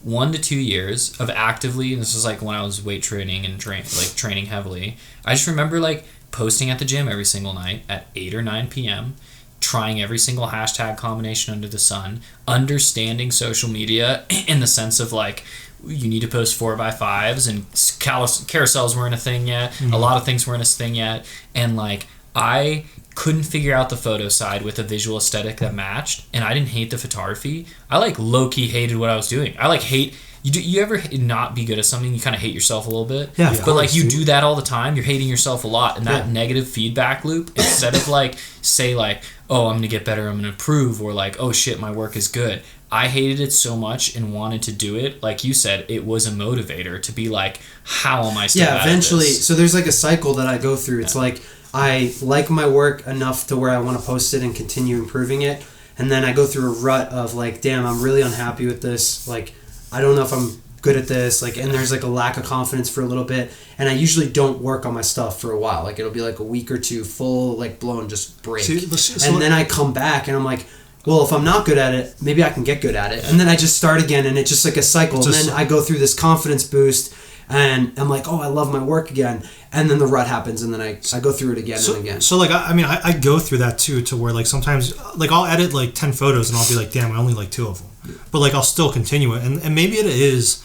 1 to 2 years of actively, and this was like when I was weight training and training heavily. I just remember like posting at the gym every single night at 8 or 9 p.m., trying every single hashtag combination under the sun, understanding social media in the sense of like you need to post 4x5s and carousels weren't a thing yet. A lot of things weren't a thing yet. And like I couldn't figure out the photo side with a visual aesthetic that matched, and I didn't hate the photography. I like low-key hated what I was doing. I like hate you ever not be good at something, you kind of hate yourself a little bit? Yeah, but like you do that all the time, you're hating yourself a lot, and that negative feedback loop, instead of like say like, oh, I'm gonna get better, I'm gonna improve, or like, oh shit, my work is good, I hated it so much and wanted to do it. Like you said, it was a motivator to be like, how am I still Yeah, eventually. So there's like a cycle that I go through. It's like I like my work enough to where I want to post it and continue improving it. And then I go through a rut of like, damn, I'm really unhappy with this. Like, I don't know if I'm good at this. Like, and there's like a lack of confidence for a little bit. And I usually don't work on my stuff for a while. Like, it'll be like a week or two full, like blown, just break. And then I come back and I'm like, well, if I'm not good at it, maybe I can get good at it. And then I just start again, and it's just like a cycle. And then I go through this confidence boost, and I'm like, oh, I love my work again. And then the rut happens, and then I go through it again and again. So, like, I go through that, too, to where, like, sometimes, like, I'll edit, like, 10 photos, and I'll be like, damn, I only like 2 of them. But, like, I'll still continue it. And maybe it is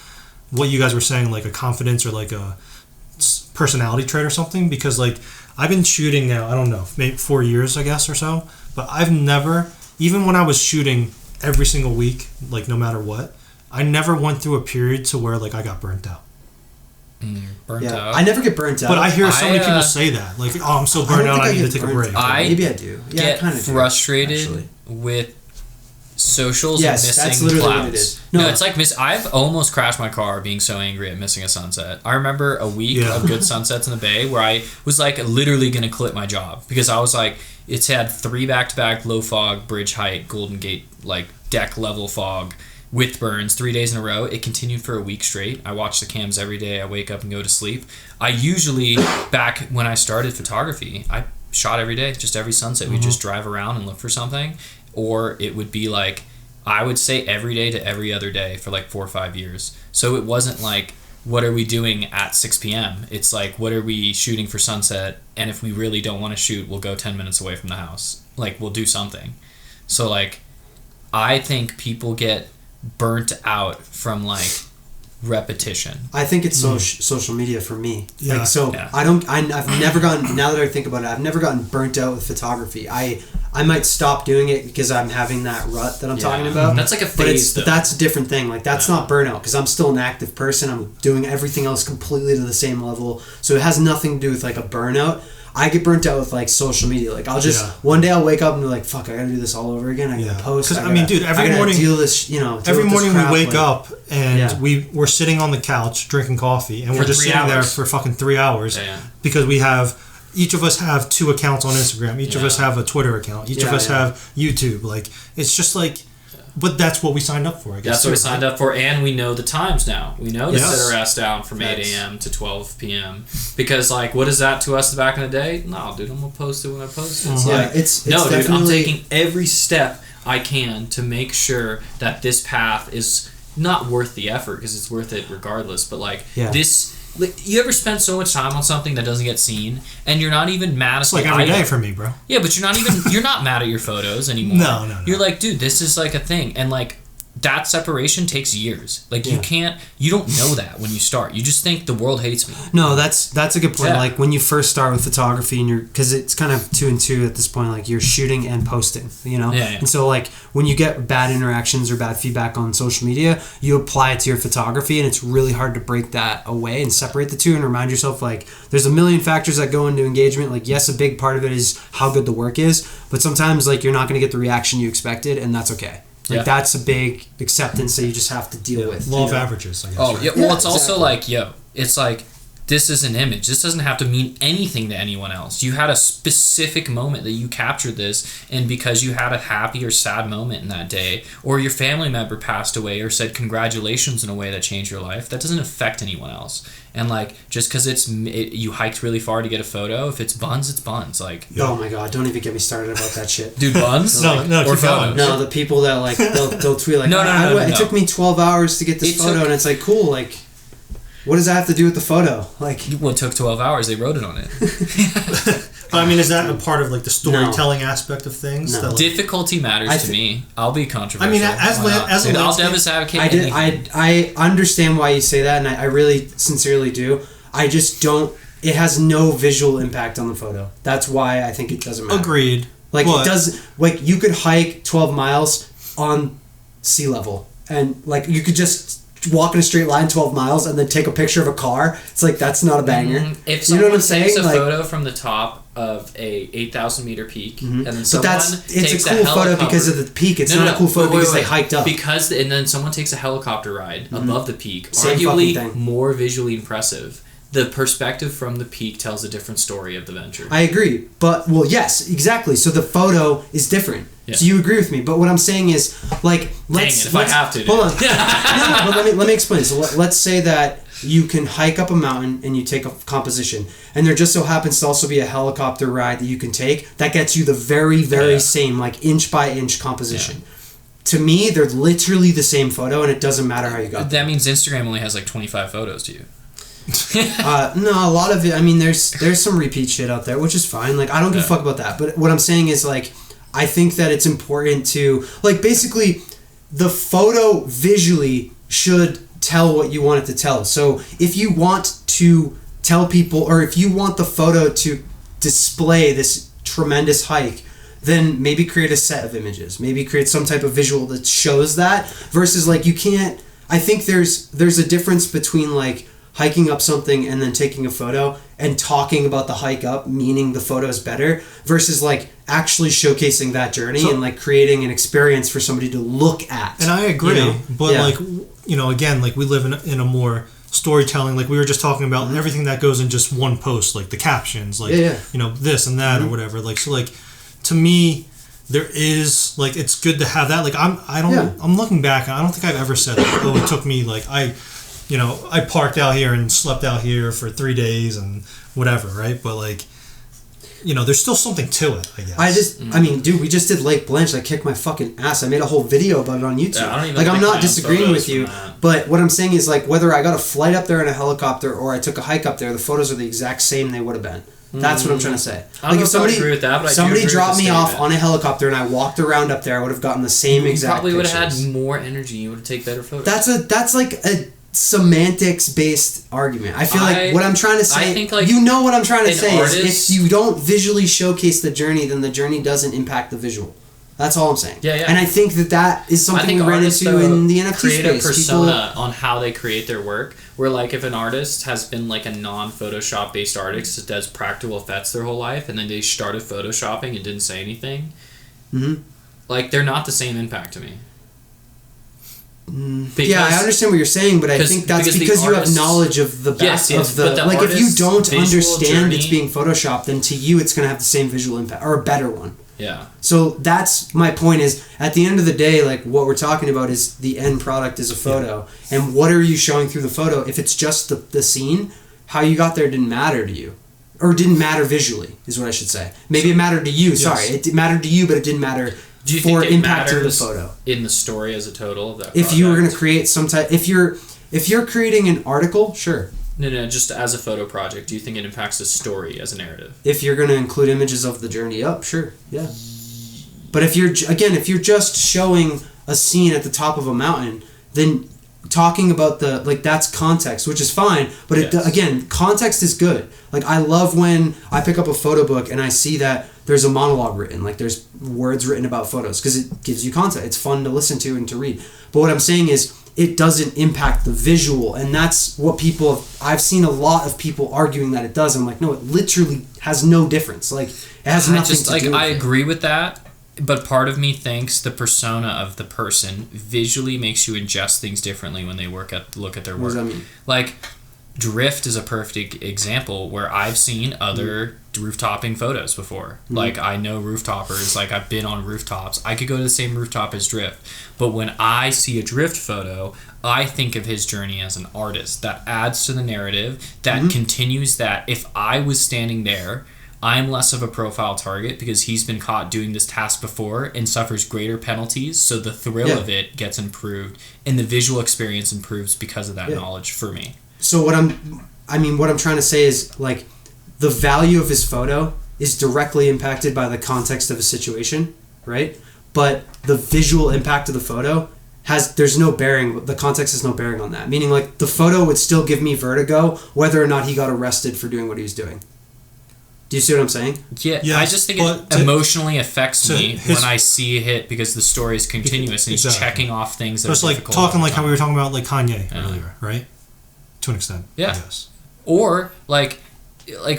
what you guys were saying, like, a confidence or, like, a personality trait or something. Because, like, I've been shooting now, I don't know, maybe 4 years, I guess, or so. But I've never... Even when I was shooting every single week, like no matter what, I never went through a period to where like I got burnt out. Burnt out? I never get burnt out. But I hear so many people say that. Like, oh, I'm so burnt out, I need to take a break. Maybe I do. Yeah, get I frustrated with socials and missing that's literally clouds. what it is. No, it's like I've almost crashed my car being so angry at missing a sunset. I remember a week of good sunsets in the Bay where I was like literally going to quit my job because I was like, it's had 3 back-to-back low fog, bridge height, Golden Gate, like deck level fog with burns 3 days in a row. It continued for a week straight. I watch the cams every day. I wake up and go to sleep. I usually, back when I started photography, I shot every day, just every sunset. We'd just drive around and look for something. Or it would be like, I would say every day to every other day for like 4 or 5 years. So it wasn't like, what are we doing at 6 p.m.? It's like, what are we shooting for sunset? And if we really don't want to shoot, we'll go 10 minutes away from the house. Like, we'll do something. So, like, I think people get burnt out from, like, repetition. I think it's social media for me. Yeah. Like, so Yeah. I've never gotten, now that I think about it, I've never gotten burnt out with photography. I might stop doing it because I'm having that rut that I'm talking about. That's like a But phase, though. that's a different thing. Like, that's not burnout because I'm still an active person. I'm doing everything else completely to the same level. So it has nothing to do with like a burnout. I get burnt out with like social media. Like, I'll just one day I'll wake up and be like, "Fuck, I gotta do this all over again. I gotta post." Because I mean, dude, every morning deal this, deal every with this morning crap, we wake like- up and we're sitting on the couch drinking coffee and For we're just 3 sitting there hours. for fucking 3 hours Yeah. because we have. Each of us have 2 accounts on Instagram. Each of us have a Twitter account. Each of us have YouTube. Like, it's just like, but that's what we signed up for, I guess. That's what we signed up for, and we know the times now. We know to Yes. sit our ass down from 8 a.m. to 12 p.m. Because, like, what is that to us back in the day? No, dude, I'm going to post it when I post it. It's Yeah, like, it's no, dude, I'm definitely- taking every step I can to make sure that this path is not worth the effort, because it's worth it regardless, but, like, this... Like, you ever spend so much time on something that doesn't get seen, and you're not even mad at It's like the every item? day for me, bro. Yeah, but you're not mad at your photos anymore. No. You're like, dude, this is like a thing. And like, that separation takes years. Like, you don't know that when you start. You just think the world hates me. No, that's a good point. Yeah. Like, when you first start with photography and because it's kind of 2 and 2 at this point, like you're shooting and posting, Yeah. And so like when you get bad interactions or bad feedback on social media, you apply it to your photography, and it's really hard to break that away and separate the two and remind yourself like there's a million factors that go into engagement. Like, yes, a big part of it is how good the work is, but sometimes like you're not going to get the reaction you expected, and that's okay. Like, that's a big acceptance that you just have to deal with. Law of averages, I guess. Oh, right? yeah. Well, Yeah, it's also exactly. like, it's like, this is an image. This doesn't have to mean anything to anyone else. You had a specific moment that you captured this, and because you had a happy or sad moment in that day, or your family member passed away or said congratulations in a way that changed your life, that doesn't affect anyone else. And like, just because you hiked really far to get a photo, if it's buns, it's buns. Like, Oh my god, don't even get me started about that shit. dude, buns? No, or keep going. photos? No, the people that like they'll tweet like, No. It took me 12 hours to get this photo, and it's like, cool. Like, what does that have to do with the photo? Like, Well, it took 12 hours. They wrote it on it. But I mean, is that a part of like the storytelling aspect of things? No. That, like, Difficulty matters to me. I'll be controversial. I mean, as Why not? as a Dude, I'll landscape- Davis advocate I did. anything. I understand why you say that, and I really sincerely do. I just don't. It has no visual impact on the photo. That's why I think it doesn't matter. Agreed. Like, But- it does. Like, you could hike 12 miles on sea level, and like you could just walk in a straight line 12 miles and then take a picture of a car. It's like, that's not a banger. If you know what I'm someone takes saying? a Like, photo from the top of a 8,000 meter peak, and then but someone it's takes a cool photo helicopter- because of the peak. It's No, not a cool photo wait, because wait. they hiked up. And then someone takes a helicopter ride above the peak, Same arguably fucking thing. more visually impressive. The perspective from the peak tells a different story of the venture. I agree, but well, yes, exactly. So the photo is different. Yeah. So you agree with me, but what I'm saying is, like, Dang it, if I have to, hold on. dude. No, but let me explain. So let's say that you can hike up a mountain and you take a composition, and there just so happens to also be a helicopter ride that you can take that gets you the very, very same, like, inch by inch composition. To me, they're literally the same photo, and it doesn't matter how you got there. That means Instagram only has like 25 photos to you. No, a lot of it. I mean, there's some repeat shit out there, which is fine. Like, I don't give a fuck about that. But what I'm saying is, like, I think that it's important to, like, basically, the photo visually should tell what you want it to tell. So if you want to tell people, or if you want the photo to display this tremendous hike, then maybe create a set of images. Maybe create some type of visual that shows that. Versus, like, you can't. I think there's a difference between, like, hiking up something and then taking a photo and talking about the hike up, meaning the photo is better, versus like actually showcasing that journey and like creating an experience for somebody to look at. And I agree, you know? but Yeah. like, you know, again, like we live in a more storytelling, like we were just talking about everything that goes in just one post, like the captions, like, you know, this and that or whatever. Like, so like, to me, there is like it's good to have that. Like Yeah. I'm looking back and I don't think I've ever said like, oh, it took me like I parked out here and slept out here for 3 days and whatever, right? But like, there's still something to it, I guess. I mean, dude, we just did Lake Blanche. I kicked my fucking ass. I made a whole video about it on YouTube. Yeah, I don't even like, I'm take not my disagreeing own with you, photos from that. but what I'm saying is, like, whether I got a flight up there in a helicopter or I took a hike up there, the photos are the exact same they would have been. That's what I'm trying to say. I don't know if I agree with that, but I do somebody agree with dropped the me off statement. on a helicopter and I walked around up there, I would have gotten the same You exact probably would have pictures. had more energy. You would take better photos. That's like a semantics based argument. I feel like what I'm trying to say, I think, like, you know what I'm trying to an say artist- is if you don't visually showcase the journey, then the journey doesn't impact the visual. That's all I'm saying. Yeah, yeah. And I think that is I something think we ran artists, into though, in the NFT create space. a persona on how they create their work. Where, like, if an artist has been like a non-Photoshop based artist that does practical effects their whole life, and then they started photoshopping and didn't say anything, like, they're not the same impact to me. Yeah, I understand what you're saying, but I think that's because you have knowledge of the back Yes, of the, but the like, if you artist's don't visual understand it's journey- being photoshopped, then to you it's going to have the same visual impact or a better one. Yeah. So that's my point is at the end of the day, like what we're talking about is the end product is a photo. And what are you showing through the photo? If it's just the scene, how you got there didn't matter to you. Or didn't matter visually, is what I should say. Maybe it mattered to you, sorry. It mattered to you, but it didn't matter Do you for think it impacting the matters photo. in the story as a total of that If you were going to project? create some type, if you're creating an article, sure. No, just as a photo project, do you think it impacts the story as a narrative? If you're going to include images of the journey up, sure, yeah. But if you're just showing a scene at the top of a mountain, then talking about that's context, which is fine. But again, context is good. Like, I love when I pick up a photo book and I see that there's a monologue written, like there's words written about photos, because it gives you context. It's fun to listen to and to read. But what I'm saying is, it doesn't impact the visual, and that's what I've seen a lot of people arguing that it does. I'm like, no, it literally has no difference. Like, it has nothing to do with I it. agree with that, but part of me thinks the persona of the person visually makes you ingest things differently when they look at their work. What does that mean? Like, Drift is a perfect example where I've seen other rooftoping photos before. Like, I know rooftoppers, like, I've been on rooftops. I could go to the same rooftop as Drift. But when I see a Drift photo, I think of his journey as an artist. That adds to the narrative, that continues that if I was standing there, I'm less of a profile target because he's been caught doing this task before and suffers greater penalties, so the thrill of it gets improved and the visual experience improves because of that knowledge for me. So what I'm trying to say is, like, the value of his photo is directly impacted by the context of a situation, right? But the visual impact of the photo there's no bearing, the context has no bearing on that. Meaning, like, the photo would still give me vertigo whether or not he got arrested for doing what he was doing. Do you see what I'm saying? Yeah, Yes, I just think it emotionally affects me when I see a hit because the story is continuous and he's checking off things that Just are like difficult talking all the like how we time. were talking about like Kanye earlier, right? To an extent, Yeah. I guess. Or like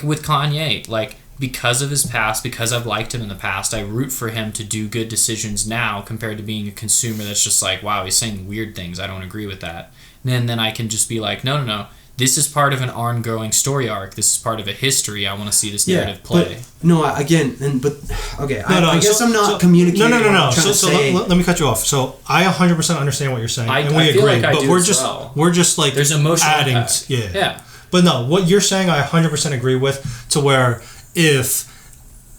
with Kanye, like, because of his past, because I've liked him in the past, I root for him to do good decisions now compared to being a consumer that's just like, wow, he's saying weird things, I don't agree with that. And then I can just be like, no, this is part of an ongoing story arc. This is part of a history. I want to see this narrative play. I guess I'm not communicating. No. what I'm trying to So say. let me cut you off. So I 100% understand what you're saying, and we I feel agree. like I but do we're as just well. we're just like There's emotional adding. impact. Yeah. But no, what you're saying, I 100% agree with. To where if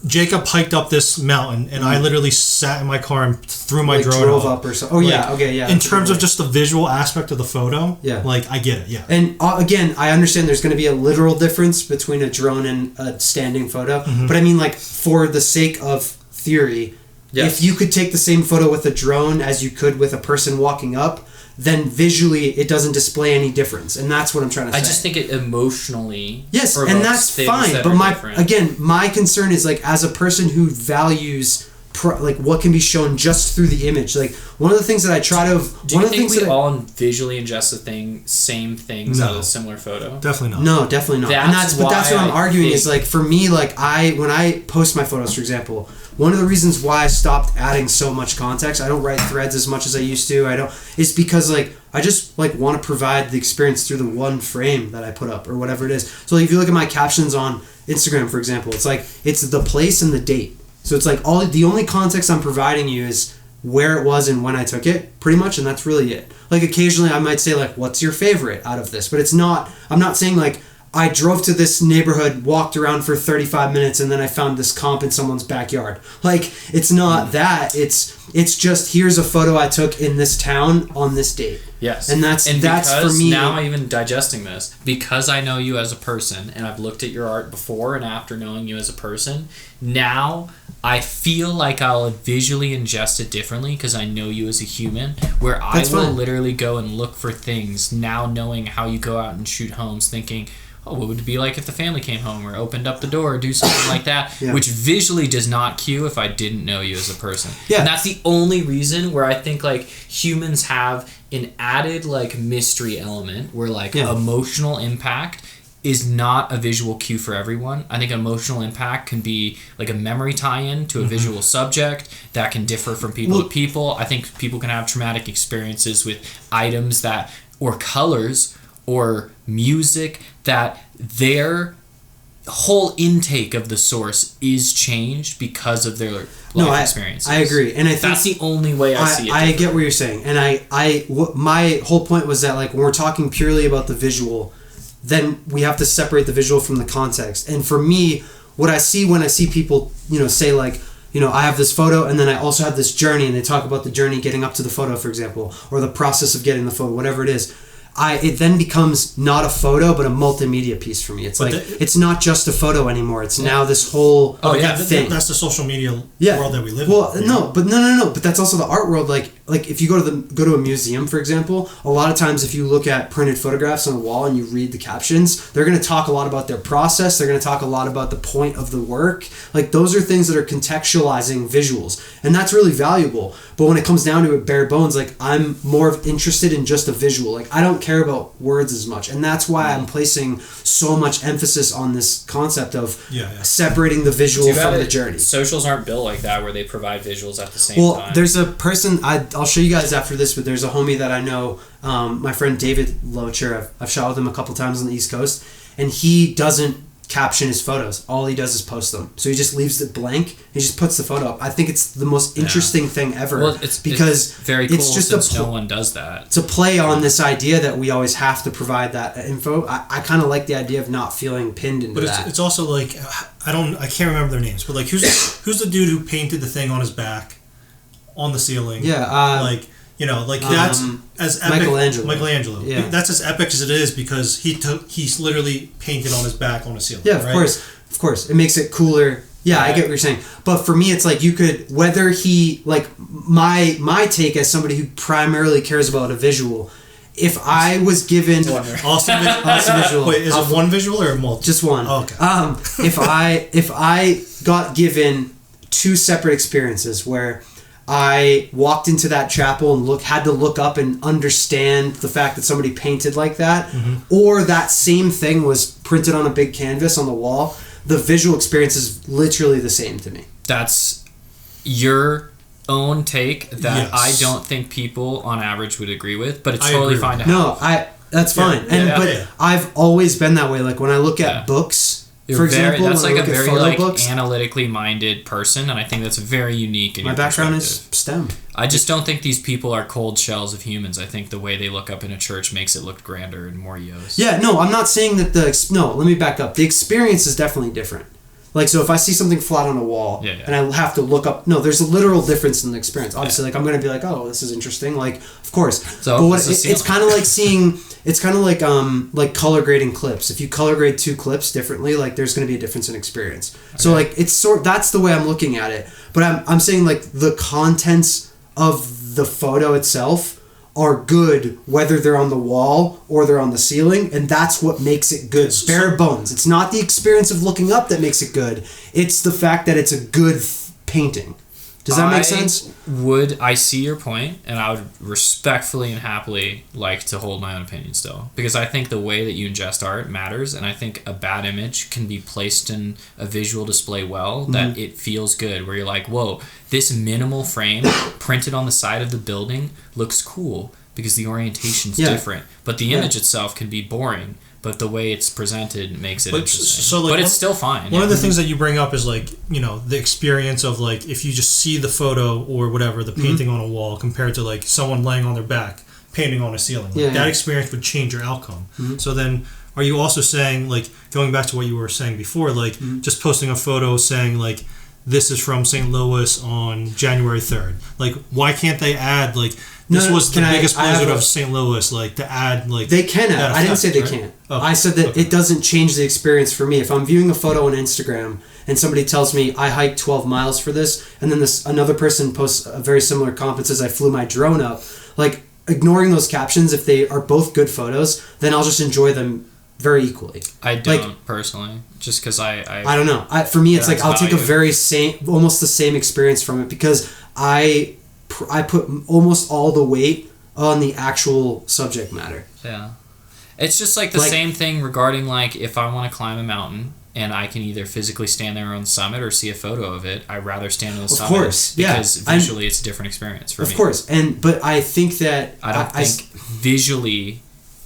Jacob hiked up this mountain and I literally sat in my car and threw my drone drove up or something. Oh, yeah, okay, yeah. In terms of just the visual aspect of the photo, Yeah. like, I get it, yeah. And again, I understand there's going to be a literal difference between a drone and a standing photo. But I mean, like, for the sake of theory, if you could take the same photo with a drone as you could with a person walking up, then visually it doesn't display any difference. And that's what I'm trying to say. I just think it emotionally Yes, and provokes that's things fine. that But are different. my concern is, like, as a person who values like what can be shown just through the image. Like, one of the things that I try to Do one you of the think things we that all visually ingest same things out of No. a similar photo? Definitely not. No, definitely not. That's But that's what why I'm I arguing think- is, like, for me, like, when I post my photos, for example, one of the reasons why I stopped adding so much context, I don't write threads as much as I used to. It's because, like, I just, like, want to provide the experience through the one frame that I put up or whatever it is. So, like, if you look at my captions on Instagram, for example, it's like, it's the place and the date. So it's like the only context I'm providing you is where it was and when I took it, pretty much, and that's really it. Like occasionally I might say like, what's your favorite out of this? But I'm not saying like, I drove to this neighborhood, walked around for 35 minutes, and then I found this comp in someone's backyard. Like, it's not that. It's just, here's a photo I took in this town on this date. Yes. And that's for me. Now I'm even digesting this. Because I know you as a person, and I've looked at your art before and after knowing you as a person, now I feel like I'll visually ingest it differently because I know you as a human, where I will literally go and look for things now knowing how you go out and shoot homes, thinking, oh, what would it be like if the family came home or opened up the door or do something like that, which visually does not cue if I didn't know you as a person. Yeah. And that's the only reason where I think like humans have an added like mystery element where like emotional impact is not a visual cue for everyone. I think emotional impact can be like a memory tie-in to a visual subject that can differ from people to people. I think people can have traumatic experiences with items that, or colors or music, that their whole intake of the source is changed because of their life experiences. I agree, and I think that's the only way I see it. I get what you're saying, and my whole point was that like when we're talking purely about the visual, then we have to separate the visual from the context. And for me, what I see when I see people, say like, I have this photo and then I also have this journey, and they talk about the journey getting up to the photo, for example, or the process of getting the photo, whatever it is. It then becomes not a photo, but a multimedia piece for me. It's like, it's not just a photo anymore. It's now this whole thing. That's the social media world that we live in. Well, no, but that's also the art world. Like if you go to a museum, for example, a lot of times if you look at printed photographs on the wall and you read the captions, they're going to talk a lot about their process. They're going to talk a lot about the point of the work. Like those are things that are contextualizing visuals, and that's really valuable. But when it comes down to it, bare bones, like I'm more interested in just a visual. Like I don't care about words as much, and that's why I'm placing so much emphasis on this concept of separating the visual from the journey. Socials aren't built like that, where they provide visuals at the same time. Well, there's a person I'll show you guys after this, but there's a homie that I know, my friend David Locher. I've shot with him a couple times on the East Coast, and he doesn't caption his photos. All he does is post them. So he just leaves it blank. He just puts the photo up. I think it's the most interesting thing ever. Well, it's very cool. It's just no one does that. It's a play on this idea that we always have to provide that info. I kind of like the idea of not feeling pinned into that. But it's also like I can't remember their names, but like who's the dude who painted the thing on his back on the ceiling? Yeah. That's as epic. Michelangelo. Yeah. That's as epic as it is because he's literally painted on his back on a ceiling. Yeah, of course. It makes it cooler. Yeah, I get what you're saying. But for me, it's like you could, whether he, like my take as somebody who primarily cares about a visual, if I was given awesome visual. Wait, is it one visual or multiple? Just one. Oh, okay. If I got given two separate experiences where I walked into that chapel and had to look up and understand the fact that somebody painted like that, or that same thing was printed on a big canvas on the wall, the visual experience is literally the same to me. That's your own take that I don't think people on average would agree with, but it's totally fine to have. No, that's fine. I've always been that way. Like when I look at books, for example, that's like a very books, analytically minded person, and I think that's very unique. My background is STEM. I just don't think these people are cold shells of humans. I think the way they look up in a church makes it look grander and more yos. Yeah, no, I'm not saying that let me back up. The experience is definitely different. Like, so if I see something flat on a wall and I have to look up, there's a literal difference in the experience. Obviously, like I'm going to be like, oh, this is interesting. Like, of course. So but it's kind of like it's kind of like color grading clips. If you color grade two clips differently, like there's going to be a difference in experience. Okay. So like that's the way I'm looking at it. But I'm saying like the contents of the photo itself are good whether they're on the wall or they're on the ceiling, and that's what makes it good. Bare bones. It's not the experience of looking up that makes it good. It's the fact that it's a good painting. Does that make sense? I see your point, and I would respectfully and happily like to hold my own opinion still, because I think the way that you ingest art matters, and I think a bad image can be placed in a visual display well, that it feels good, where you're like, whoa, this minimal frame printed on the side of the building looks cool, because the orientation's Yeah. different. But the Yeah. image itself can be boring, but the way it's presented makes it But interesting. so, like, but it's still fine. One of the things that you bring up is like, you know, the experience of like if you just see the photo or whatever, the painting on a wall compared to like someone laying on their back painting on a ceiling. Like, that experience would change your outcome. So then are you also saying, like, going back to what you were saying before, like just posting a photo saying like this is from St. Louis on January 3rd. Like, why can't they add like this was the biggest blizzard of St. Louis, like to add like they can add. I didn't say they right? can't. Oh, I said that it doesn't change the experience for me. If I'm viewing a photo on Instagram and somebody tells me I hiked 12 miles for this, and then another person posts a very similar comment and says I flew my drone up, like ignoring those captions, if they are both good photos, then I'll just enjoy them very equally. I don't personally, just because I don't know. For me, it's like I'll take a value. almost the same experience from it because I put almost all the weight on the actual subject matter. Yeah. It's just like the same thing regarding like if I want to climb a mountain and I can either physically stand there on the summit or see a photo of it, I'd rather stand on the summit. Of course, because visually it's a different experience for me. Of course, but I think that I don't think visually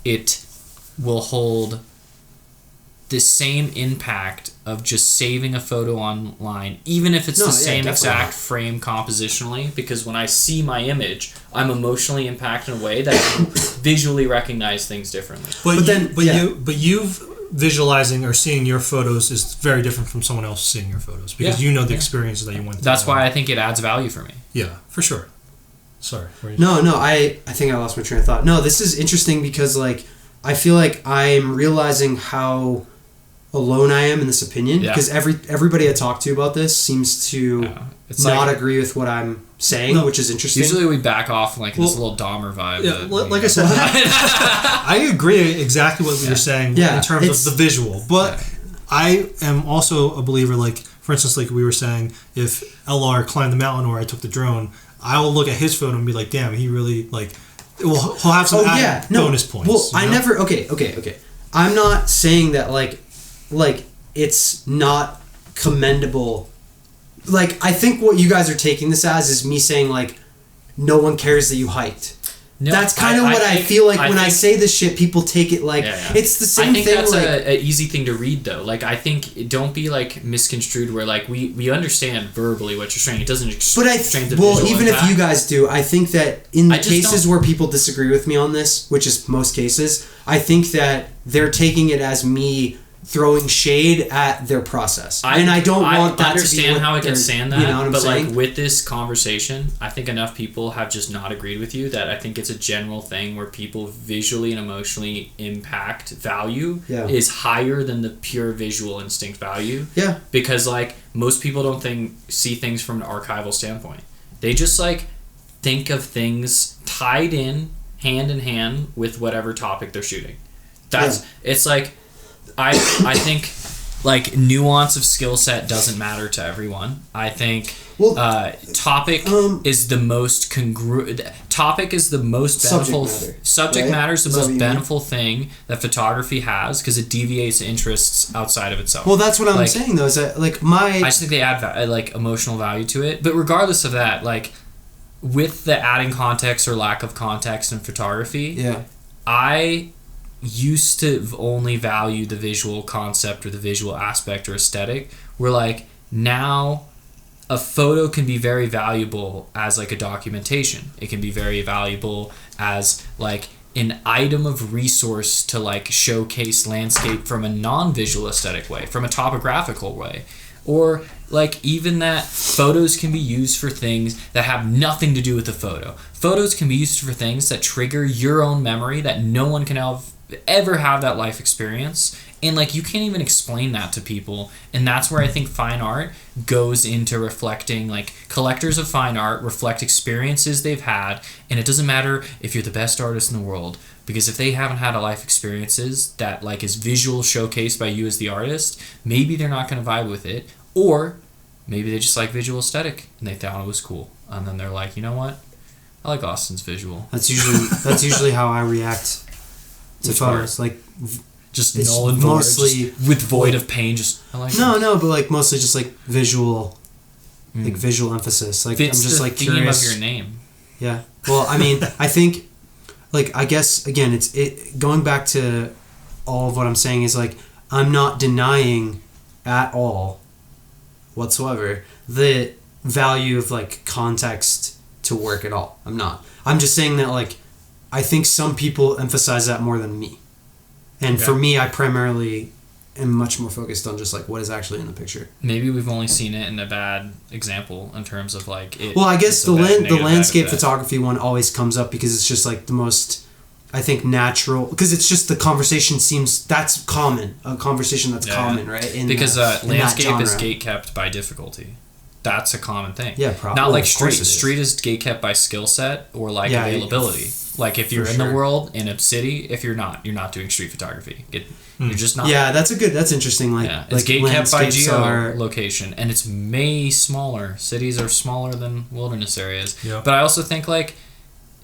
it will hold the same impact of just saving a photo online, even if it's the same exact frame compositionally, because when I see my image, I'm emotionally impacted in a way that I visually recognize things differently. But you visualizing or seeing your photos is very different from someone else seeing your photos because you know the experiences that you went through. That's why I think it adds value for me. Yeah, for sure. Sorry. No, I think I lost my train of thought. No, this is interesting because like I feel like I'm realizing how alone I am in this opinion because everybody I talk to about this seems to not agree with what I'm saying, which is interesting. Usually we back off like this little Dahmer vibe. Yeah, like I said, I agree exactly what you're saying in terms of the visual, but I am also a believer, like, for instance, like we were saying, if LR climbed the mountain or I took the drone, I will look at his photo and be like, damn, he really, like, he'll have some bonus points. Well, I never, okay. I'm not saying that, like it's not commendable. Like, I think what you guys are taking this as is me saying, like, no one cares that you hiked. No, that's kind of what I feel like when I say this shit, people take it like it's the same thing. I think that's an easy thing to read, though. Like, I think don't be like misconstrued where like we understand verbally what you're saying. It doesn't explain the visual even impact. if you guys do, I think that in the cases where people disagree with me on this, which is most cases, I think that they're taking it as me throwing shade at their process. I don't want that to be. I understand how it can stand that, you know what I'm saying? Like with this conversation, I think enough people have just not agreed with you that I think it's a general thing where people visually and emotionally impact value is higher than the pure visual instinct value. Yeah. Because like most people don't see things from an archival standpoint. They just like think of things tied in hand with whatever topic they're shooting. It's like I think like nuance of skill set doesn't matter to everyone. I think topic is the most topic is the most beneficial subject matter is the most beneficial thing that photography has because it deviates interests outside of itself. Well, that's what I'm saying though. Is that like I just think they add like emotional value to it. But regardless of that, like with the adding context or lack of context in photography, I used to only value the visual concept or the visual aspect or aesthetic, where like now a photo can be very valuable as like a documentation. It can be very valuable as like an item of resource to like showcase landscape from a non-visual aesthetic way, from a topographical way. Or like even that photos can be used for things that have nothing to do with the photo. Photos can be used for things that trigger your own memory that no one can ever have that life experience, and like you can't even explain that to people. And that's where I think fine art goes into reflecting, like collectors of fine art reflect experiences they've had, and it doesn't matter if you're the best artist in the world, because if they haven't had a life experiences that like is visual showcased by you as the artist, maybe they're not going to vibe with it, or maybe they just like visual aesthetic and they thought it was cool, and then they're like, you know what, I like Austin's visual. That's usually how I react to photos, like just null and void, mostly with void of pain. Just I like no, but like mostly just like visual, like visual emphasis. Like it's I'm just the like theme curious of your name. Yeah. Well, I mean, I think like I guess again it's going back to all of what I'm saying is like I'm not denying at all whatsoever the value of like context to work at all. I'm not. I'm just saying that like I think some people emphasize that more than me. And for me, I primarily am much more focused on just like what is actually in the picture. Maybe we've only seen it in a bad example in terms of like it. Well, I guess the landscape effect. photography one always comes up because it's just like the most, I think, natural, because it's just the conversation seems that's common, a conversation that's common, right? Because landscape is genre. gate-kept by difficulty. That's a common thing. Yeah, probably. Not like Of street. course it is. Street is gate-kept by skill set or like Yeah, availability. Like if you're for in the sure. world in a city, if you're not doing street photography. You're just not. Yeah, that's interesting. Like, Yeah, it's like gate kept by landscapes are- geolocation, and it's way smaller. Cities are smaller than wilderness areas. Yeah. But I also think like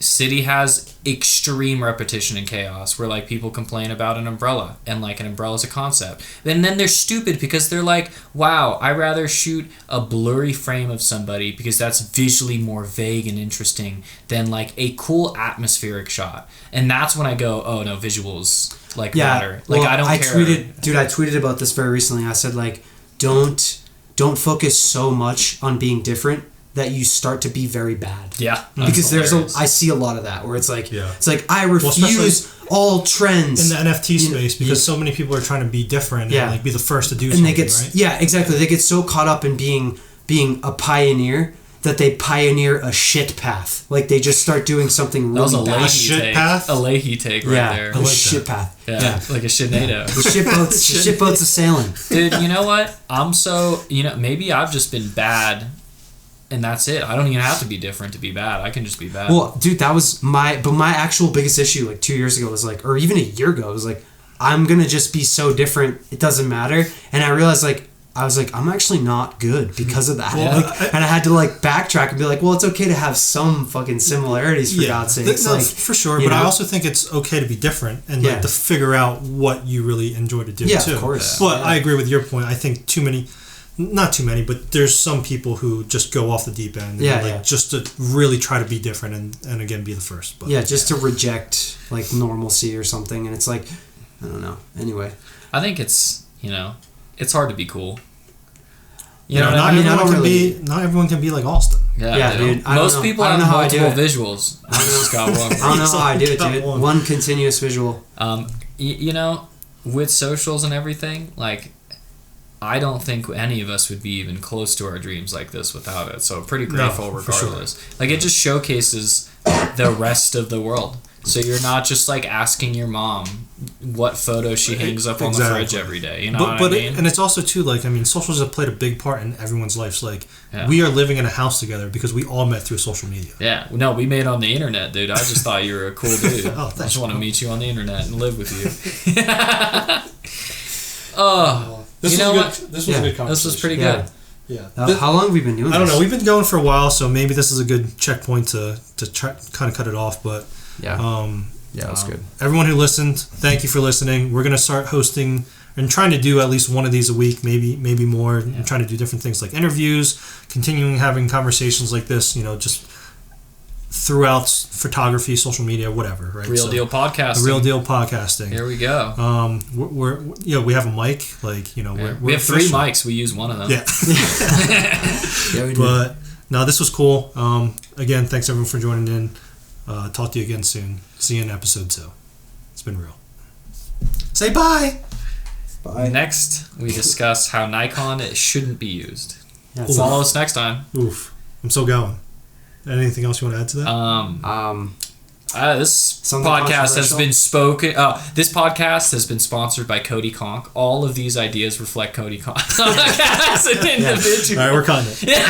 city has extreme repetition and chaos, where like people complain about an umbrella, and like an umbrella is a concept, and then they're stupid because they're like, "Wow, I rather shoot a blurry frame of somebody because that's visually more vague and interesting than like a cool atmospheric shot." And that's when I go, "Oh no, visuals like matter." Like well, I don't care. I tweeted about this very recently. I said like, don't focus so much on being different that you start to be very bad. Yeah, Because hilarious. I see a lot of that where it's like, Yeah. it's like I refuse all trends in the NFT space because so many people are trying to be different Yeah. and like be the first to do and something, they get right? yeah, exactly. They get so caught up in being a pioneer that they pioneer a shit path. Like they just start doing something That was a really bad. Leahy shit take. path? A Leahy take right Yeah, there. a like shit that. path. Yeah, like a shitnado. The shit boats are sailing. Dude, you know what? I'm so, maybe I've just been bad and that's it. I don't even have to be different to be bad. I can just be bad. Well, dude, that was my actual biggest issue like 2 years ago was like, or even a year ago, was like, I'm going to just be so different. It doesn't matter. And I realized I was like, I'm actually not good because of that. Well, and I had to like backtrack and be like, well, it's okay to have some fucking similarities for God's sake. It's No, like, for sure. you But I know? also think it's okay to be different and Yeah. like to figure out what you really enjoy to do Yeah, too. of course. But Yeah. I agree with your point. I think not too many, but there's some people who just go off the deep end. Yeah, and like yeah. just to really try to be different and again be the first. But yeah, just to reject like normalcy or something. And it's like, I don't know. Anyway. I think it's, it's hard to be cool. you know, what not I mean? I everyone don't can really- be. Not everyone can be like Austin. Yeah, dude, I don't Most know. people I don't have know how I do multiple it. visuals. I just got one. I don't know how I do it, Got dude. one. One continuous visual. With socials and everything, like, I don't think any of us would be even close to our dreams like this without it. So pretty grateful for sure. regardless. Like, it just showcases the rest of the world. So you're not just like asking your mom what photo she hangs up on the Exactly. fridge every day. You know But what I mean? and it's also too like socials have played a big part in everyone's lives. Like Yeah. we are living in a house together because we all met through social media. Yeah, no, we made on the internet, dude. I just thought you were a cool dude. Oh, I thanks, just want to bro. meet you on the internet and live with you. Oh, This you know what? This was a good This was pretty Yeah. good. Yeah. How long have we been doing this? I don't know. We've been going for a while, so maybe this is a good checkpoint to try, kind of cut it off. But Yeah, that's good. everyone who listened, thank you for listening. We're gonna start hosting and trying to do at least one of these a week, maybe more. And trying to do different things like interviews, continuing having conversations like this. Just throughout photography, social media, whatever. Right. Real deal podcasting. The real deal podcasting. Here we go. We're we have a mic. Like We have 3 official. mics. We use one of them. Yeah. Yeah, we do. But no, this was cool. Again, thanks everyone for joining in. Talk to you again soon. See you in episode 2. It's been real. Say bye. Bye. Next, we discuss how Nikon shouldn't be used. Yeah, Follow us next time. Oof. I'm so going. Anything else you want to add to that? This Something podcast has controversial? been spoken. This podcast has been sponsored by Cody Conk. All of these ideas reflect Cody Conk as an individual. All right, we're cutting it. Yeah.